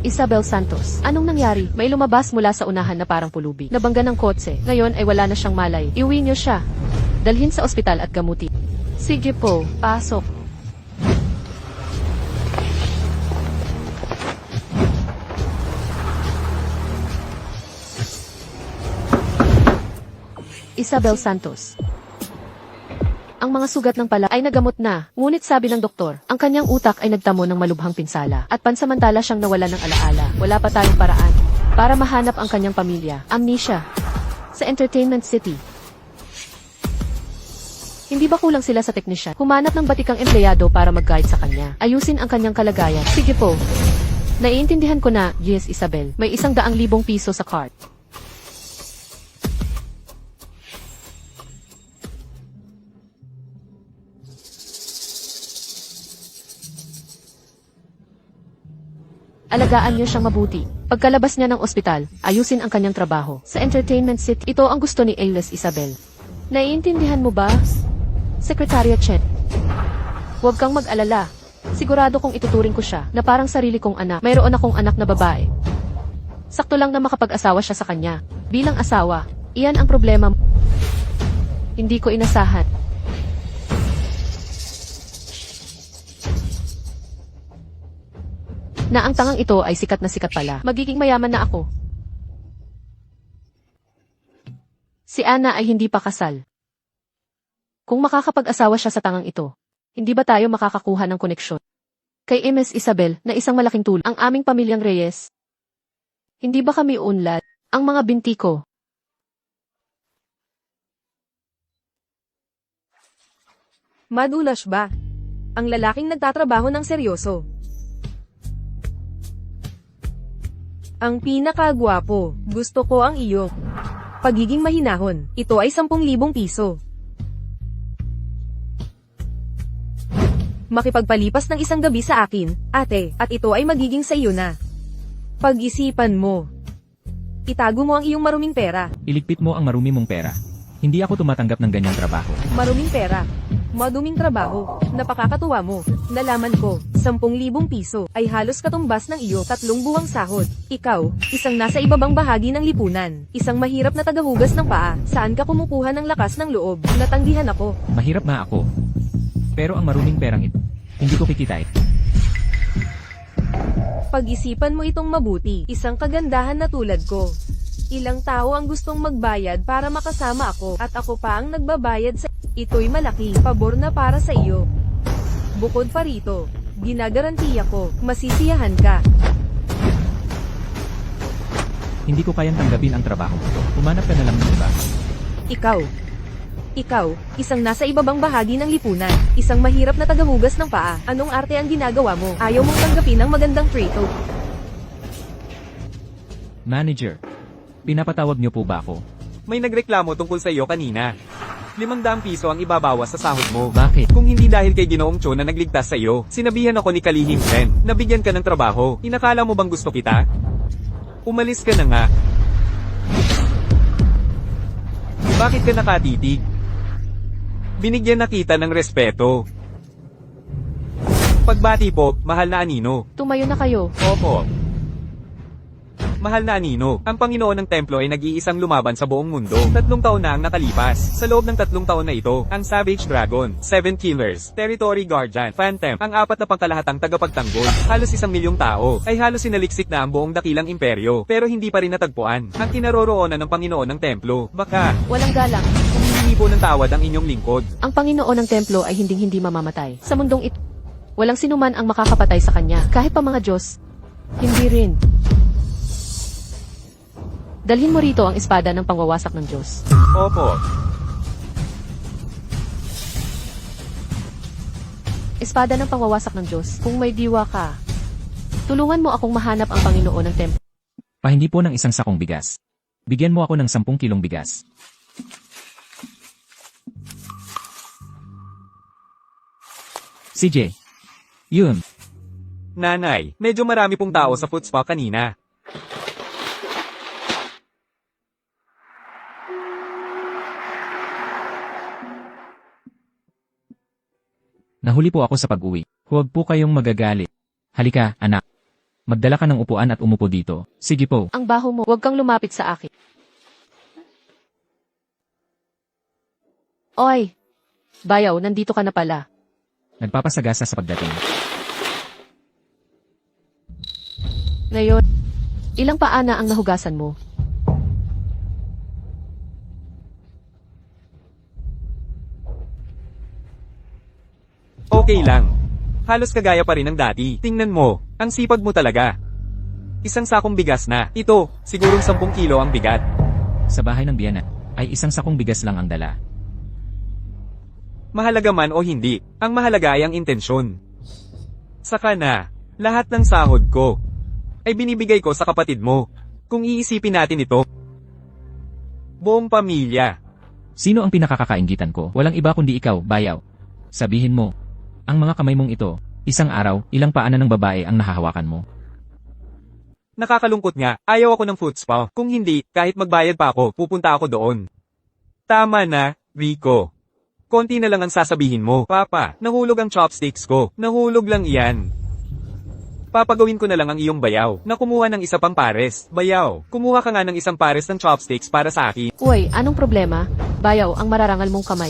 Isabel Santos. Anong nangyari? May lumabas mula sa unahan na parang pulubi. Nabangga ng kotse. Ngayon ay wala na siyang malay. Iuwi niyo siya. Dalhin sa ospital at gamutin. Sige po, pasok. Isabel Santos. Ang mga sugat ng pala ay nagamot na, ngunit sabi ng doktor, ang kanyang utak ay nagtamo ng malubhang pinsala at pansamantala siyang nawala ng alaala. Wala pa tayong paraan para mahanap ang kanyang pamilya. Amnesia. Sa Entertainment City. Hindi ba kulang sila sa teknisyan? Humanap ng batikang empleyado para mag-guide sa kanya. Ayusin ang kanyang kalagayan. Sige po. Naiintindihan ko na, yes Isabel. May 100,000 piso sa card. Alagaan niyo siyang mabuti. Pagkalabas niya ng ospital, ayusin ang kanyang trabaho. Sa Entertainment City, ito ang gusto ni Alice Isabel. Naiintindihan mo ba? Secretariat Chen. Huwag kang mag-alala. Sigurado kong ituturing ko siya na parang sarili kong anak. Mayroon akong anak na babae. Sakto lang na makapag-asawa siya sa kanya. Bilang asawa, iyan ang problema. Hindi ko inasahan. Na ang tangang ito ay sikat na sikat pala. Magiging mayaman na ako. Si Anna ay hindi pa kasal. Kung makakapag-asawa siya sa tangang ito, hindi ba tayo makakakuha ng koneksyon? Kay Ms. Isabel na isang malaking tulong ang aming pamilyang Reyes. Hindi ba kami uunlad? Ang mga binti ko. Madulas ba? Ang lalaking nagtatrabaho ng seryoso. Ang pinakagwapo, gusto ko ang iyo. Pagiging mahinahon, ito ay 10,000 piso. Makipagpalipas ng isang gabi sa akin, ate, at ito ay magiging sa iyo na. Pag-isipan mo. Itago mo ang iyong maruming pera. Iligpit mo ang marumi mong pera. Hindi ako tumatanggap ng ganyang trabaho. Maruming pera. Maduming trabaho. Napakakatuwa mo. Nalaman ko, 10,000 piso ay halos katumbas ng iyo 3 buwang sahod. Ikaw, isang nasa ibabang bahagi ng lipunan. Isang mahirap na tagahugas ng paa. Saan ka kumukuha ng lakas ng loob? Natanggihan ako. Mahirap nga ako. Pero ang maruming perang ito, hindi ko kikitain. Pag-isipan mo itong mabuti. Isang kagandahan na tulad ko. Ilang tao ang gustong magbayad para makasama ako, at ako pa ang nagbabayad sa... Ito'y malaki, pabor na para sa iyo. Bukod pa rito, ginagarantiya ko, masisiyahan ka. Hindi ko kayang tanggapin ang trabaho ito. Humanap ka na lang ng iba. Ikaw, isang nasa ibabang bahagi ng lipunan, isang mahirap na tagahugas ng paa. Anong arte ang ginagawa mo? Ayaw mong tanggapin ang magandang trato. Manager, pinapatawag niyo po ba ako? May nagreklamo tungkol sa iyo kanina. 500 piso ang ibabawas sa sahod mo. Bakit? Kung hindi dahil kay Ginoong Cho na nagligtas sa iyo, sinabihan ako ni Kalihim Chen, nabigyan ka ng trabaho. Inakala mo bang gusto kita? Umalis ka na nga. Bakit ka nakatitig? Binigyan na kita ng respeto. Pagbati po, mahal na Anino. Tumayo na kayo. Opo. Mahal na Anino, ang Panginoon ng Templo ay nag-iisang lumaban sa buong mundo. 3 taon na ang nakalipas. Sa loob ng 3 taon na ito, ang Savage Dragon, 7 Killers, Territory Guardian, Phantom, ang 4 na pangkalahatang tagapagtanggol, halos 1,000,000 tao, ay halos sinaliksik na ang buong dakilang imperyo, pero hindi pa rin natagpuan ang kinaroroonan ng Panginoon ng Templo. Baka, Walang galang. humihingi po ng tawad ang inyong lingkod. Ang Panginoon ng Templo ay hinding-hindi mamamatay. Sa mundong ito, walang sinuman ang makakapatay sa kanya. Kahit pa mga Diyos, hindi rin. Dalhin mo rito ang espada ng pangwawasak ng Diyos. Opo. Espada ng pangwawasak ng Diyos. Kung may diwa ka, tulungan mo akong mahanap ang Panginoon ng Templo. Pahingi po ng 1 sakong bigas. Bigyan mo ako ng 10 kilong bigas. CJ. Yun. Nanay, medyo marami pong tao sa food spa kanina. Nahuli po ako sa pag-uwi. Huwag po kayong magagalit. Halika, anak. Magdala ka ng upuan at umupo dito. Sige po. Ang baho mo, huwag kang lumapit sa akin. Oy! Bayaw, nandito ka na pala. Nagpapasagasa sa pagdating. Ngayon, ilang paa na ang nahugasan mo? Okay lang. Halos kagaya pa rin ng dati. Tingnan mo, ang sipag mo talaga. Isang sakong bigas na. Ito, sigurong 10 kilo ang bigat. Sa bahay ng biyanan, ay isang sakong bigas lang ang dala. Mahalaga man o hindi, ang mahalaga ay ang intensyon. Saka na, lahat ng sahod ko ay binibigay ko sa kapatid mo. Kung iisipin natin ito, buong pamilya. Sino ang pinakakakaingitan ko? Walang iba kundi ikaw, Bayaw. Sabihin mo, ang mga kamay mong ito, isang araw, ilang paanan ng babae ang nahahawakan mo. Nakakalungkot nga, ayaw ako ng foot spa. Kung hindi, kahit magbayad pa ako, pupunta ako doon. Tama na, Rico. Konti na lang ang sasabihin mo. Papa, nahulog ang chopsticks ko. Nahulog lang iyan. Papagawin ko na lang ang iyong bayaw, na kumuha ng isa pang pares. Bayaw, kumuha ka nga ng isang pares ng chopsticks para sa akin. Uy, anong problema? Bayaw, ang mararangal mong kamay.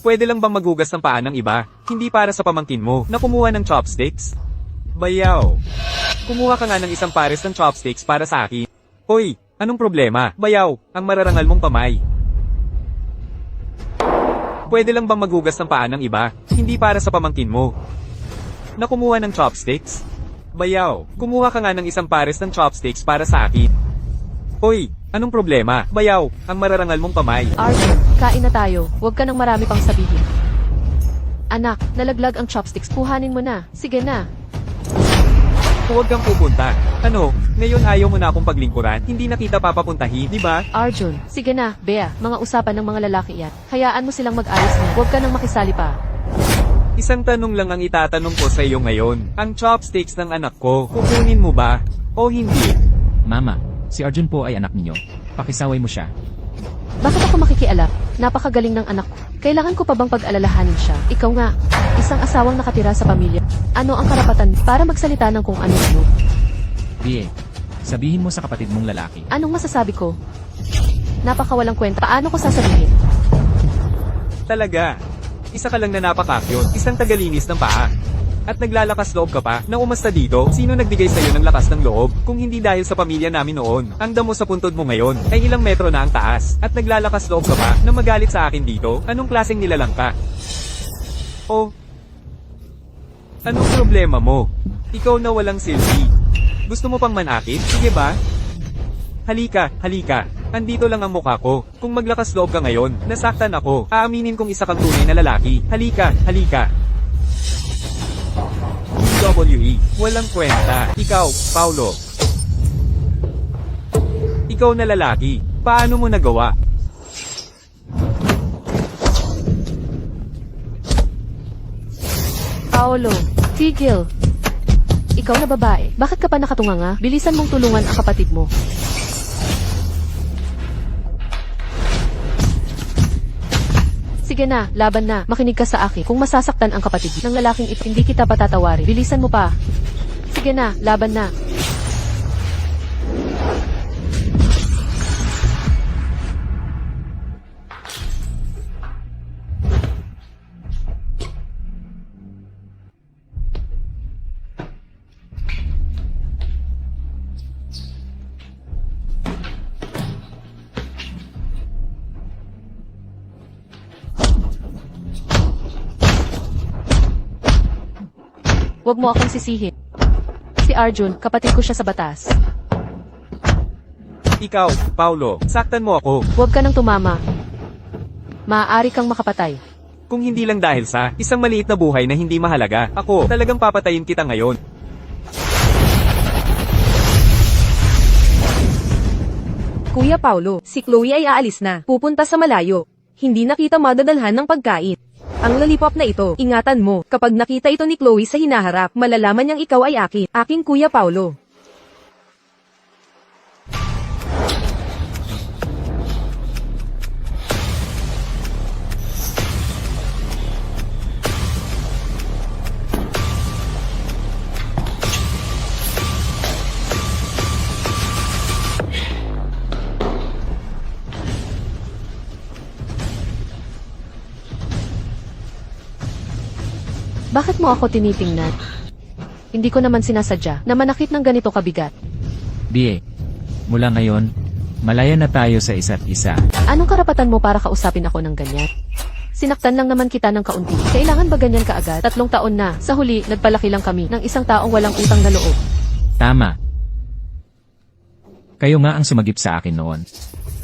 Pwede lang bang maghugas ng paa ng iba? Hindi para sa pamangkin mo, na kumuha ng chopsticks? Bayaw, kumuha ka nga ng isang pares ng chopsticks para sa akin. Hoy, anong problema? Bayaw, ang mararangal mong kamay. Pwede lang bang maghugas ng paa ng iba? Hindi para sa pamangkin mo. Na kumuha ng chopsticks? Bayaw, kumuha ka nga ng isang pares ng chopsticks para sa akin. Hoy, anong problema? Bayaw, ang mararangal mong kamay. Arjun, kain na tayo. Huwag ka nang marami pang sabihin. Anak, nalaglag ang chopsticks. Kuhanin mo na. Sige na. Huwag kang pupunta. Ano, ngayon ayaw mo na akong paglingkuran? Hindi na kita papapuntahin, di ba? Arjun, sige na. Bea, mga usapan ng mga lalaki yan. Hayaan mo silang mag-ayos na. Huwag ka nang makisali pa. Isang tanong lang ang itatanong ko sa iyo ngayon. Ang chopsticks ng anak ko, kukunin mo ba? O hindi? Mama, si Arjun po ay anak ninyo. Pakisaway mo siya. Bakit ako makikialam? Napakagaling ng anak ko. Kailangan ko pa bang pag-alalahanin siya? Ikaw nga, isang asawang nakatira sa pamilya. Ano ang karapatan para magsalita ng kung ano-ano? Bie, sabihin mo sa kapatid mong lalaki. Anong masasabi ko? Napakawalang kwenta. Paano ko sasabihin? Talaga. Isa ka lang na napakakyot, isang tagalinis ng paa. At naglalakas loob ka pa na umasta dito. Sino nagbigay sa'yo ng lakas ng loob? Kung hindi dahil sa pamilya namin noon. Ang damo sa puntod mo ngayon ay ilang metro na ang taas. At naglalakas loob ka pa na magalit sa akin dito. Anong klaseng nilalang ka? O, anong problema mo? Ikaw na walang silbi. Gusto mo pang manakit? Sige ba? Halika, halika. Andito lang ang mukha ko. Kung maglakas loob ka ngayon, nasaktan ako. Aaminin kong isa kang tunay na lalaki. Halika, halika. WWE, walang kwenta. Ikaw, Paulo. Ikaw na lalaki. Paano mo nagawa? Paolo, tigil. Ikaw na babae. Bakit ka pa nakatunganga? Bilisan mong tulungan ang kapatid mo. Sige na, laban na. Makinig ka sa akin. Kung masasaktan ang kapatid ng lalaking ito, hindi kita patatawarin. Bilisan mo pa. Sige na, laban na. Huwag mo akong sisihin. Si Arjun, kapatid ko siya sa batas. Ikaw, Paulo, saktan mo ako. Huwag ka nang tumama. Maaari kang makapatay. Kung hindi lang dahil sa isang maliit na buhay na hindi mahalaga, ako, talagang papatayin kita ngayon. Kuya Paulo, si Chloe ay aalis na. Pupunta sa malayo. Hindi na kita madadalhan ng pagkain. Ang lollipop na ito, ingatan mo. Kapag nakita ito ni Chloe sa hinaharap, malalaman niyang ikaw ay akin. Aking Kuya Paulo. Bakit mo ako tinitingnan? Hindi ko naman sinasadya na manakit ng ganito kabigat. Bie, mula ngayon, malaya na tayo sa isa't isa. Anong karapatan mo para kausapin ako ng ganyan? Sinaktan lang naman kita ng kaunti. Kailangan ba ganyan kaagad? 3 taon na. Sa huli, nagpalaki lang kami ng isang taong walang utang na loob. Tama. Kayo nga ang sumagip sa akin noon.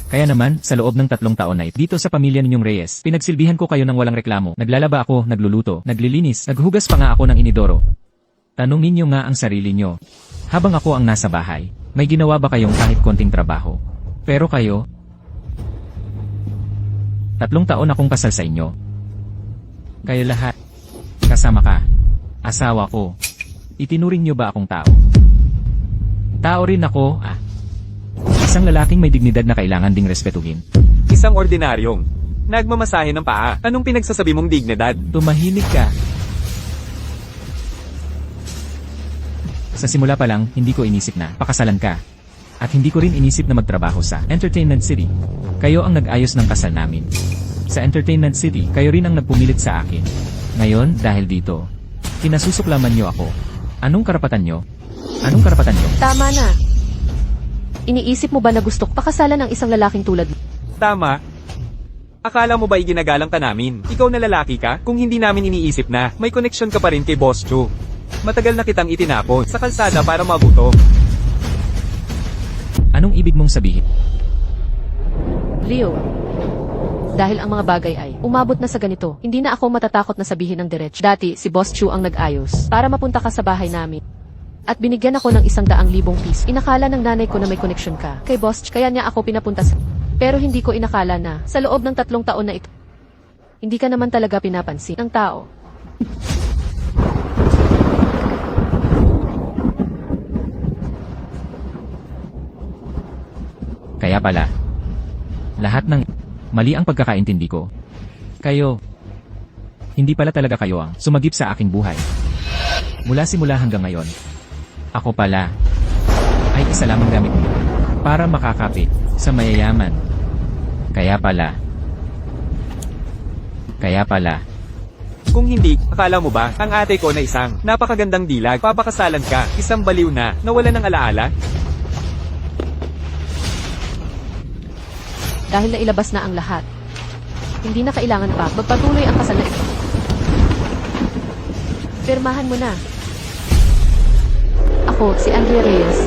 Kaya naman, sa loob ng 3 taon na ito, dito sa pamilya ninyong Reyes, pinagsilbihan ko kayo ng walang reklamo. Naglalaba ako, nagluluto, naglilinis, naghugas pa nga ako ng inidoro. Tanungin niyo nga ang sarili niyo. Habang ako ang nasa bahay, may ginawa ba kayong kahit konting trabaho? Pero kayo, 3 taon akong kasal sa inyo. Kayo lahat, kasama ka, asawa ko, itinuring niyo ba akong tao? Tao rin ako, Isang lalaking may dignidad na kailangan ding respetuhin. Isang ordinaryong nagmamasahe ng paa. Anong pinagsasabi mong dignidad? Tumahimik ka. Sa simula pa lang, hindi ko inisip na pakasalan ka. At hindi ko rin inisip na magtrabaho sa Entertainment City. Kayo ang nag-ayos ng kasal namin. Sa Entertainment City, kayo rin ang nagpumilit sa akin. Ngayon, dahil dito, kinasusuklaman niyo ako. Anong karapatan niyo? Anong karapatan niyo? Tama na. Iniisip mo ba na gusto ko pakasalan ng isang lalaking tulad mo? Tama. Akala mo ba iginagalang ka namin? Ikaw na lalaki ka? Kung hindi namin iniisip na, may koneksyon ka pa rin kay Boss Joe. Matagal na kitang itinapon sa kalsada para mabuto. Anong ibig mong sabihin? Leo, dahil ang mga bagay ay umabot na sa ganito, hindi na ako matatakot na sabihin ng diretsyo. Dati, si Boss Chu ang nag-ayos para mapunta ka sa bahay namin. At binigyan ako ng 100,000 piso. Inakala ng nanay ko na may connection ka kay Boss Chu, kaya niya ako pinapunta sa... Pero hindi ko inakala na sa loob ng 3 taon na ito, hindi ka naman talaga pinapansin ng tao. Kaya pala, lahat ng mali ang pagkakaintindi ko. Kayo, hindi pala talaga kayo ang sumagip sa aking buhay. Mula simula hanggang ngayon, ako pala ay isa lamang gamit mo para makakapit sa mayayaman. Kaya pala, Kung hindi, akala mo ba, ang ate ko na isang napakagandang dilag, papakasalan ka, isang baliw na, nawala ng alaala? Dahil nailabas na ang lahat, hindi na kailangan pa magpatuloy ang kasal na ito. Pirmahan mo na. Ako, si Andrea Reyes.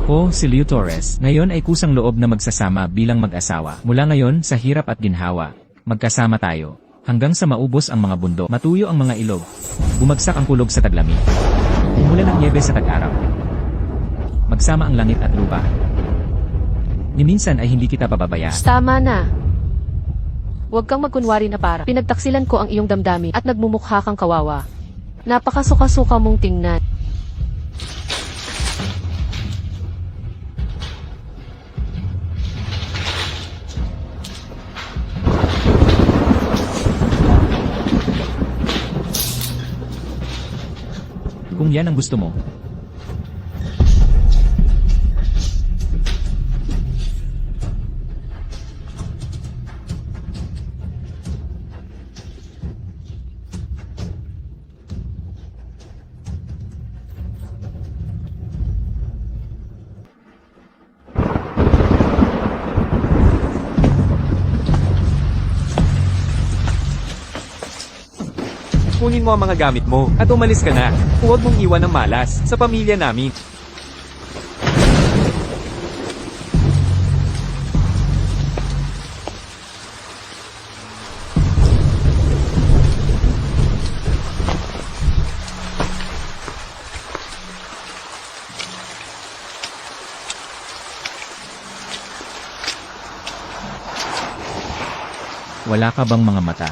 ako si Leo Torres, ngayon ay kusang loob na magsasama bilang mag-asawa. Mula ngayon sa hirap at ginhawa, magkasama tayo. Hanggang sa maubos ang mga bundok, matuyo ang mga ilog, bumagsak ang kulog sa taglamig, umulan ang nyebe sa tag-araw. Magsama ang langit at lupa. Ni minsan ay hindi kita pababayaan. Tama na. Huwag kang magkunwari na para pinagtaksilan ko ang iyong damdamin at nagmumukha kang kawawa. Napakasuka-suka mong tingnan. Kung yan ang gusto mo. Kunin mo ang mga gamit mo at umalis ka na. Huwag mong iwan ng malas sa pamilya namin. Wala ka bang mga mata?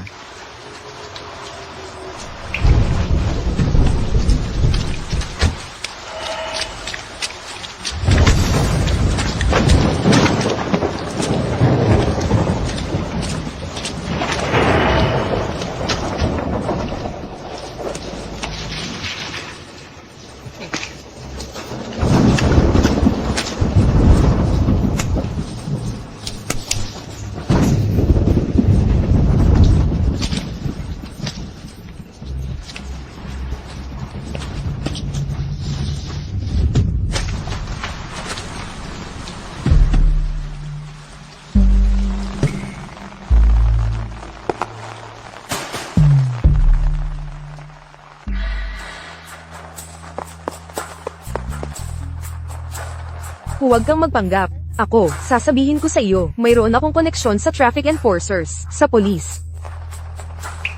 Huwag kang magpanggap. Ako, sasabihin ko sa iyo, mayroon akong koneksyon sa traffic enforcers, sa polis.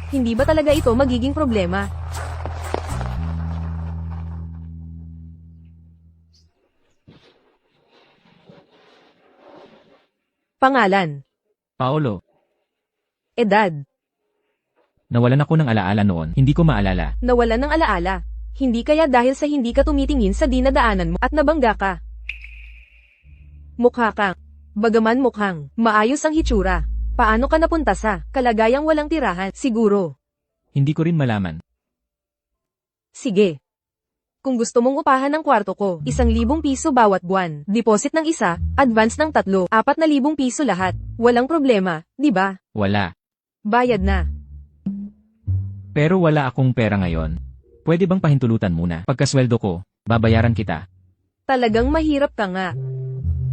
Hindi ba talaga ito magiging problema? Pangalan, Paolo, edad, nawalan ako ng alaala noon, hindi ko maalala. nawalan ng alaala. Hindi kaya dahil sa hindi ka tumitingin sa dinadaanan mo at nabangga ka. Mukha kang, bagaman mukhang, maayos ang hitsura. Paano ka napunta sa kalagayang walang tirahan? Siguro. Hindi ko rin malaman. Sige. Kung gusto mong upahan ng kwarto ko, 1,000 piso bawat buwan, deposit ng 1, advance ng 3, 4,000 piso lahat. Walang problema, di ba? Wala. Bayad na. Pero wala akong pera ngayon. Pwede bang pahintulutan muna? Pagkasweldo ko, babayaran kita. Talagang mahirap ka nga.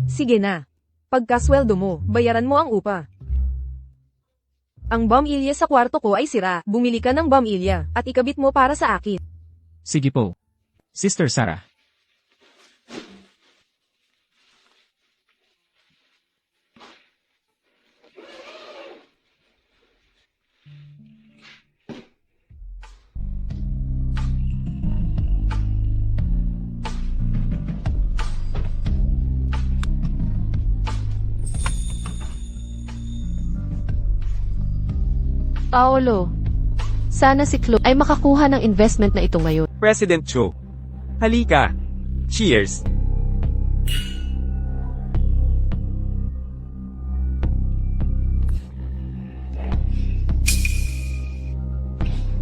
Sige na. Pagkasweldo mo, bayaran mo ang upa. Ang bombilya sa kwarto ko ay sira. Bumili ka ng bombilya at ikabit mo para sa akin. Sige po. Sister Sarah. Paolo, sana si Chloe ay makakuha ng investment na ito ngayon. President Cho. Halika. Cheers.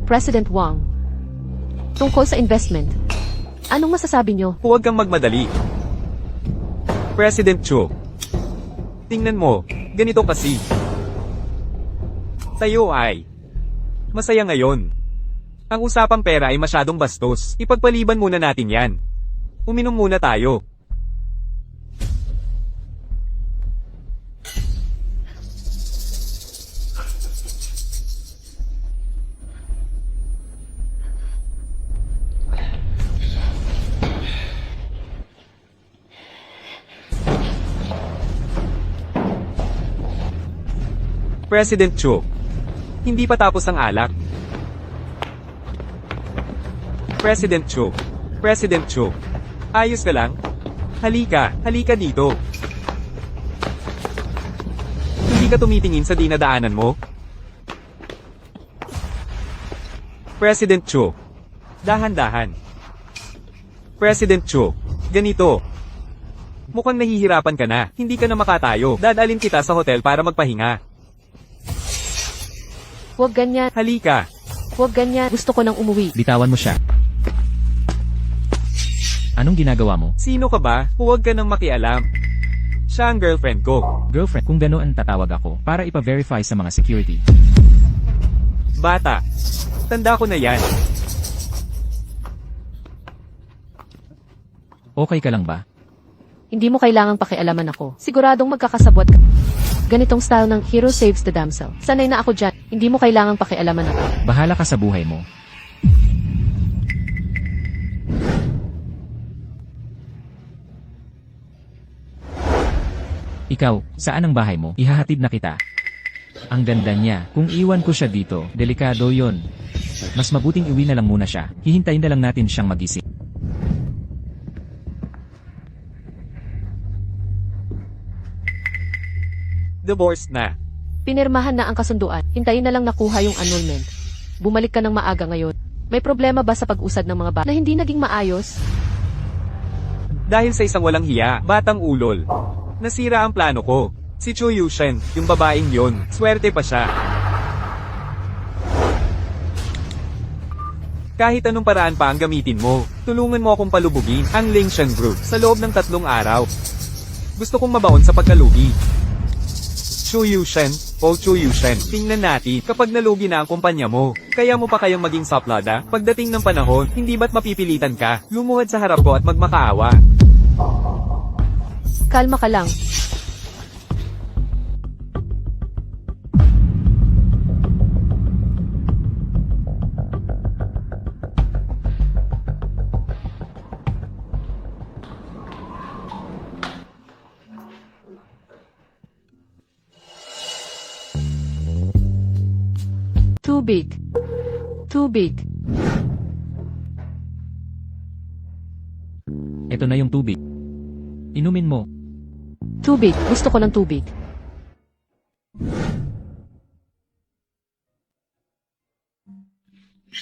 President Wang. Tungkol sa investment. Anong masasabi nyo? Huwag kang magmadali. President Cho. Tingnan mo, ganito kasi. Tayo ay masaya ngayon. Ang usapang pera ay masyadong bastos. Ipagpaliban muna natin yan. Uminom muna tayo. President Cho. Hindi pa tapos ang alak. President Cho. President Cho. Ayos ka lang? Halika, halika dito. Hindi ka tumitingin sa dinadaanan mo? President Cho. Dahan-dahan. President Cho. Ganito. Mukhang nahihirapan ka na. Hindi ka na makatayo. Dadalhin kita sa hotel para magpahinga. Huwag ganyan. Halika. Huwag ganyan. Gusto ko nang umuwi. Bitawan mo siya. Anong ginagawa mo? Sino ka ba? Huwag ka nang makialam. Siya ang girlfriend ko. Girlfriend, kung gano'n tatawag ako para ipa-verify sa mga security. Bata. Tanda ko na yan. Okay ka lang ba? Hindi mo kailangang pakialaman ako. Siguradong magkakasabwat ka. Ganitong style ng hero saves the damsel. Sanay na ako dyan. Hindi mo kailangang pakialaman ako. Bahala ka sa buhay mo. Ikaw, saan ang bahay mo? Ihahatid na kita. Ang ganda niya. Kung iwan ko siya dito, delikado yon. Mas mabuting iwi na lang muna siya. Hihintayin na lang natin siyang magising. Divorced na. Pinirmahan na ang kasunduan. Hintayin na lang nakuha yung annulment. Bumalik ka ng maaga ngayon. May problema ba sa pag-usad ng mga bata na hindi naging maayos? Dahil sa isang walang hiya, batang ulol. Nasira ang plano ko. Si Chu Yushen, yung babaeng yon, swerte pa siya. Kahit anong paraan pa ang gamitin mo, tulungan mo akong palubugin ang Lingshan Group sa loob ng 3 araw. Gusto kong mabaon sa pagkalugi. Chu Yushen, o Chu Yushen, tingnan natin kapag nalugi na ang kumpanya mo. Kaya mo pa kayang maging saplada? Pagdating ng panahon, hindi ba't mapipilitan ka? Lumuhad sa harap ko at magmakaawa. Kalma ka lang. Tubig. Tubig. Ito na yung tubig. Inumin mo. Tubig. Gusto ko ng tubig.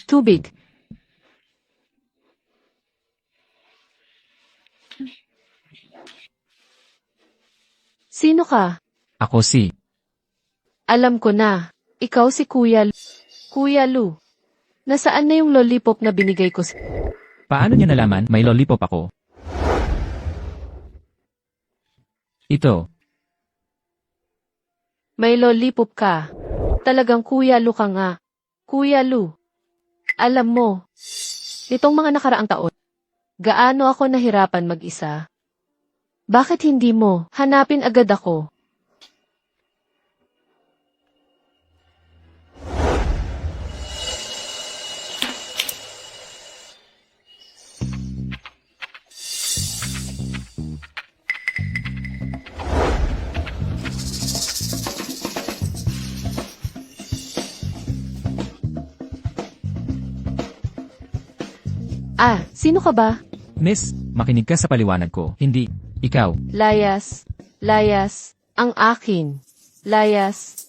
Tubig. Sino ka? Ako si. Alam ko na. Ikaw si Kuya Lu. Kuya Lu. Nasaan na yung lollipop na binigay ko sa... Paano niya nalaman may lollipop ako? Ito. May lollipop ka. Talagang Kuya Lu ka nga. Kuya Lu. Alam mo, nitong mga nakaraang taon, gaano ako nahirapan mag-isa? Bakit hindi mo hanapin agad ako? Ah, sino ka ba? Miss, makinig ka sa paliwanag ko. Hindi. Ikaw. Layas. Layas. Ang akin. Layas.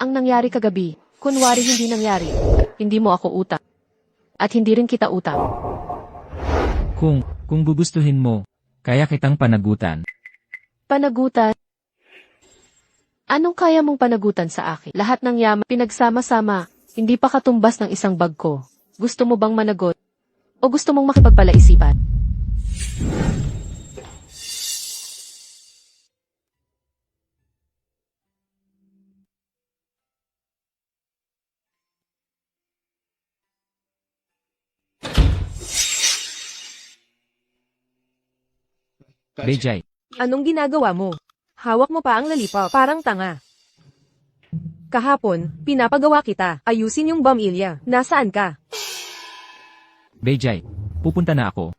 Ang nangyari kagabi, kunwari hindi nangyari. Hindi mo ako utang. At hindi rin kita utang. Kung gugustuhin mo, kaya kitang panagutan. Panagutan? Anong kaya mong panagutan sa akin? Lahat ng yaman, pinagsama-sama, hindi pa katumbas ng isang bag ko. Gusto mo bang managot? O gusto mong makipagpalaisipan? Bejay. Anong ginagawa mo? Hawak mo pa ang lollipop, parang tanga. Kahapon, pinapagawa kita. Ayusin yung bamilya. Nasaan ka? Bejay. Pupunta na ako.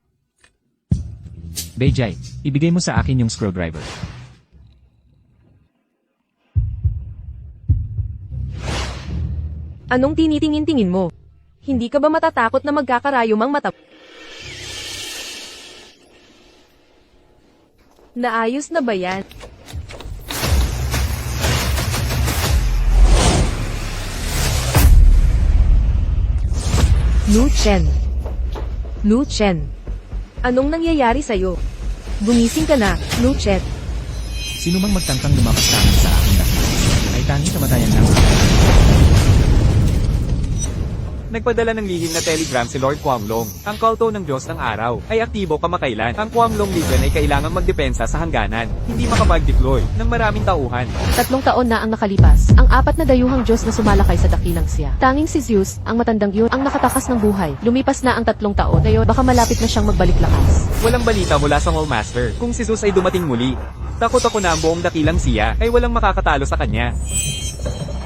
Bejay, ibigay mo sa akin yung screwdriver. Anong tinitingin-tingin mo? Hindi ka ba matatakot na magkakarayom ang mata? Naayos na ba yan? Lu Chen. Lu Chen. Anong nangyayari sa'yo? Gumising ka na, Lu Chen. Sino mang magtangkang lumapas sa akin sa aking dakil, ay tanging kamatayan lang. Nagpadala ng lihim na telegram si Lord Quanglong. Ang kulto ng Diyos ng Araw ay aktibo kamakailan. Ang Quanglong Legion ay kailangang magdepensa sa hangganan, hindi makapag-deploy ng maraming tauhan. 3 taon na ang nakalipas. Ang 4 na dayuhang Diyos na sumalakay sa dakilang siya. Tanging si Zeus, ang matandang yun, ang nakatakas ng buhay. Lumipas na ang 3 taon. Ngayon, baka malapit na siyang magbalik lakas. Walang balita mula sa Hallmaster kung si Zeus ay dumating muli. Takot ako na ang buong dakilang siya ay walang makakatalo sa kanya.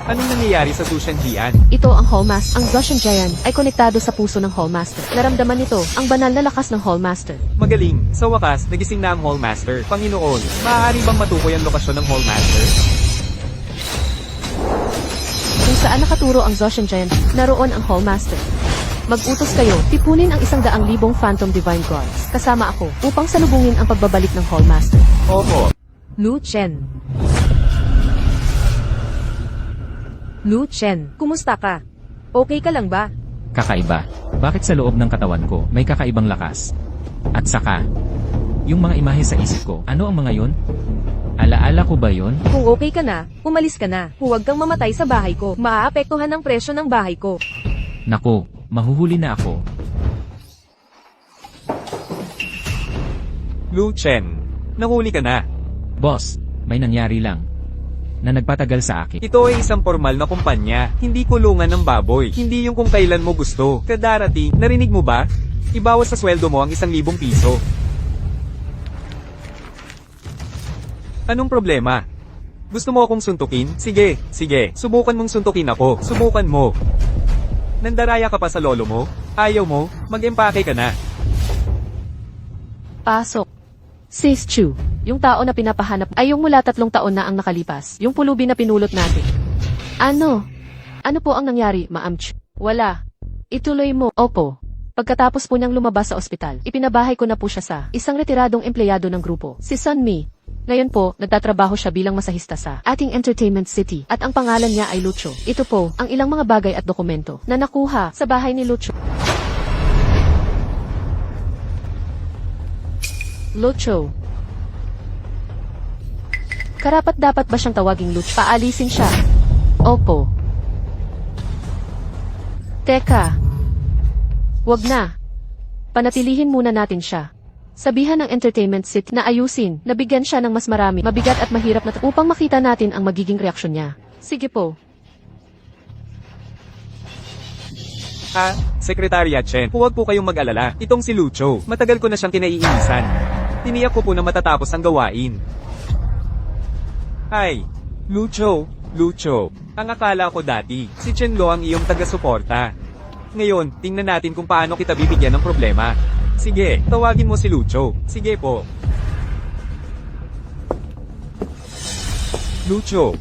Anong nangyayari sa Zushan Jian? Ito ang Hallmaster. Ang Zoshan Giant ay konektado sa puso ng Hallmaster. Naramdaman nito ang banal na lakas ng Hallmaster. Magaling. Sa wakas, nagising na ang Hallmaster. Panginoon, maaari bang matukoy ang lokasyon ng Hallmaster? Kung saan nakaturo ang Zoshan Giant, naroon ang Hallmaster. Mag-utos kayo, tipunin ang 100,000 Phantom Divine Guards. Kasama ako, upang salubungin ang pagbabalik ng Hallmaster. Opo. Lu Chen. Lu Chen, kumusta ka? Okay ka lang ba? Kakaiba. Bakit sa loob ng katawan ko may kakaibang lakas? At saka, yung mga imahe sa isip ko, ano ang mga yon? Alaala ko ba yon? Kung okay ka na, umalis ka na. Huwag kang mamatay sa bahay ko. Maaapektuhan ang presyo ng bahay ko. Nako, mahuhuli na ako. Lu Chen, nahuli ka na. Boss, may nangyari lang na nagpatagal sa akin. Ito ay isang formal na kumpanya, hindi kulungan ng baboy. Hindi yung kung kailan mo gusto. Kadarating, narinig mo ba? Ibawas sa sweldo mo ang 1,000 piso. Anong problema? Gusto mo akong suntukin? Sige, sige. Subukan mong suntukin ako. Subukan mo. Nandaraya ka pa sa lolo mo? Ayaw mo? Mag-empake ka na. Pasok. Sis Chu, yung tao na pinapahanap ay yung mula 3 taon na ang nakalipas. Yung pulubi na pinulot natin. Ano? Ano po ang nangyari, Ma'am Chu? Wala. Ituloy mo. Opo. Pagkatapos po niyang lumabas sa ospital, ipinabahay ko na po siya sa isang retiradong empleyado ng grupo, si Sunmi. Ngayon po, nagtatrabaho siya bilang masahista sa ating Entertainment City at ang pangalan niya ay Lucho. Ito po, ang ilang mga bagay at dokumento na nakuha sa bahay ni Lucho. Lucho. Karapat dapat ba siyang tawaging Lucho? Paalisin siya. Opo. Teka. Wag na. Panatilihin muna natin siya. Sabihan ng Entertainment City na ayusin, na bigyan siya ng mas marami, mabigat at mahirap na upang makita natin ang magiging reaksyon niya. Sige po. Secretariat Chen, huwag po kayong mag-alala. Itong si Lucho, matagal ko na siyang kinaiinisan. Tiniyak ko po na matatapos ang gawain. Ay, Lucho, ang akala ko dati, si Chen Lo ang iyong taga-suporta. Ngayon, tingnan natin kung paano kita bibigyan ng problema. Sige, tawagin mo si Lucho. Sige po. Lucho,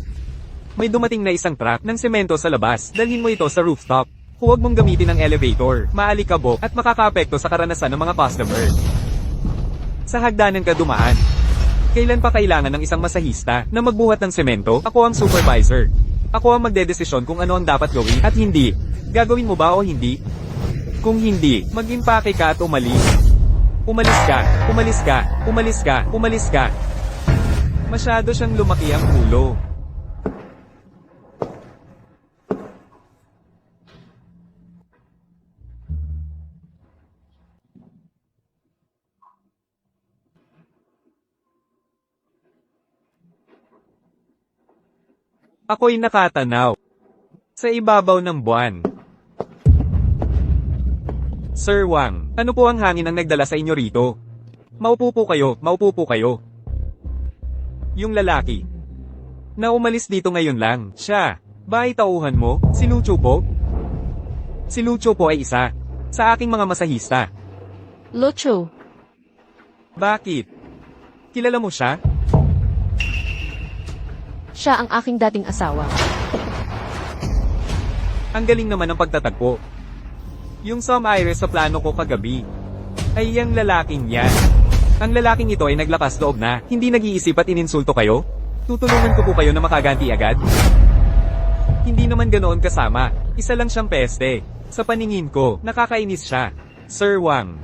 may dumating na isang truck ng semento sa labas. Dalhin mo ito sa rooftop. Huwag mong gamitin ang elevator, maalikabok at makakaapekto sa karanasan ng mga customer. Sa hagdanan ka dumaan. Kailan pa kailangan ng isang masahista na magbuhat ng semento? Ako ang supervisor. Ako ang magdedesisyon kung ano ang dapat gawin at hindi. Gagawin mo ba o hindi? Kung hindi, mag-impake ka at umalis. Umalis ka, umalis ka, umalis ka, umalis ka. Masyado siyang lumaki ang ulo. Ako'y nakatanaw sa ibabaw ng buwan. Sir Wang, ano po ang hangin ang nagdala sa inyo rito? Maupo po kayo, maupo po kayo. Yung lalaki na umalis dito ngayon lang, siya, ba ay tauhan mo? Si Lucho po? Si Lucho po ay isa sa aking mga masahista. Lucho. Bakit? Kilala mo siya? Siya ang aking dating asawa. Ang galing naman ng pagtatagpo. Yung Som Iris sa plano ko kagabi ay yung lalaking yan. Ang lalaking ito ay naglakas loob na, hindi nag-iisip at ininsulto kayo? Tutulungan ko po kayo na makaganti agad? Hindi naman ganoon kasama, isa lang siyang peste. Sa paningin ko, nakakainis siya. Sir Wang,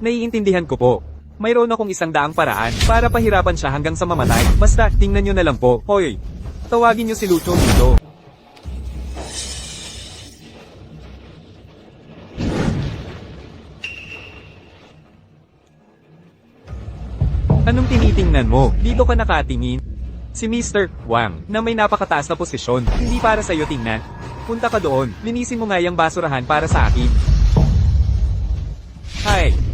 naiintindihan ko po. Mayroon akong 100 paraan para pahirapan siya hanggang sa mamatay. Basta, tingnan nyo na lang po. Hoy, tawagin nyo si Lucho dito. Anong tinitingnan mo? Dito ka nakatingin. Si Mr. Wang, na may napakataas na posisyon, hindi para sa'yo tingnan. Punta ka doon, linisin mo nga yung basurahan para sa akin. Hi.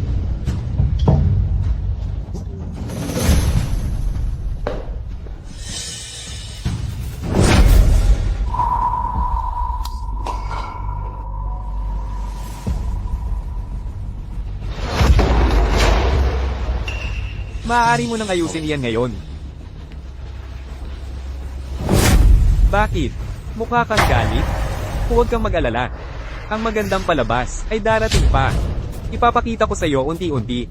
Maaari mo nang ayusin iyan ngayon. Bakit? Mukha kang galit? Huwag kang mag-alala. Ang magandang palabas ay darating pa. Ipapakita ko sa iyo unti-unti.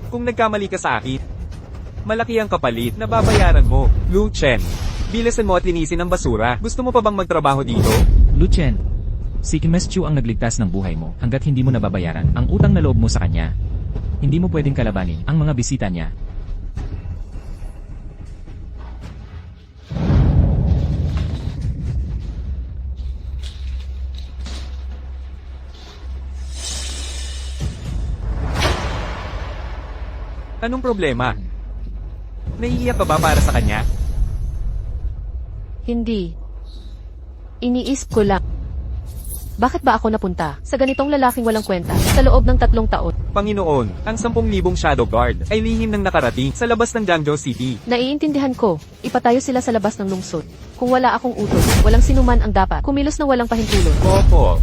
Kung nagkamali ka sa akin, malaki ang kapalit na babayaran mo. Lu Chen, bilisan mo at linisin ang basura. Gusto mo pa bang magtrabaho dito? Luchen, si Kim Chu ang nagligtas ng buhay mo hanggat hindi mo nababayaran ang utang na loob mo sa kanya. Hindi mo pwedeng kalabanin ang mga bisita niya. Anong problema? Naiiyak ka ba para sa kanya? Hindi. Iniisip ko lang. Bakit ba ako napunta sa ganitong lalaking walang kwenta sa loob ng 3 taon? Panginoon, ang 10,000 Shadow Guard ay lihim ng nakarating sa labas ng Jiangzhou City. Naiintindihan ko, ipatayo sila sa labas ng lungsod. Kung wala akong utos, walang sinuman ang dapat kumilos na walang pahintulot. Opo.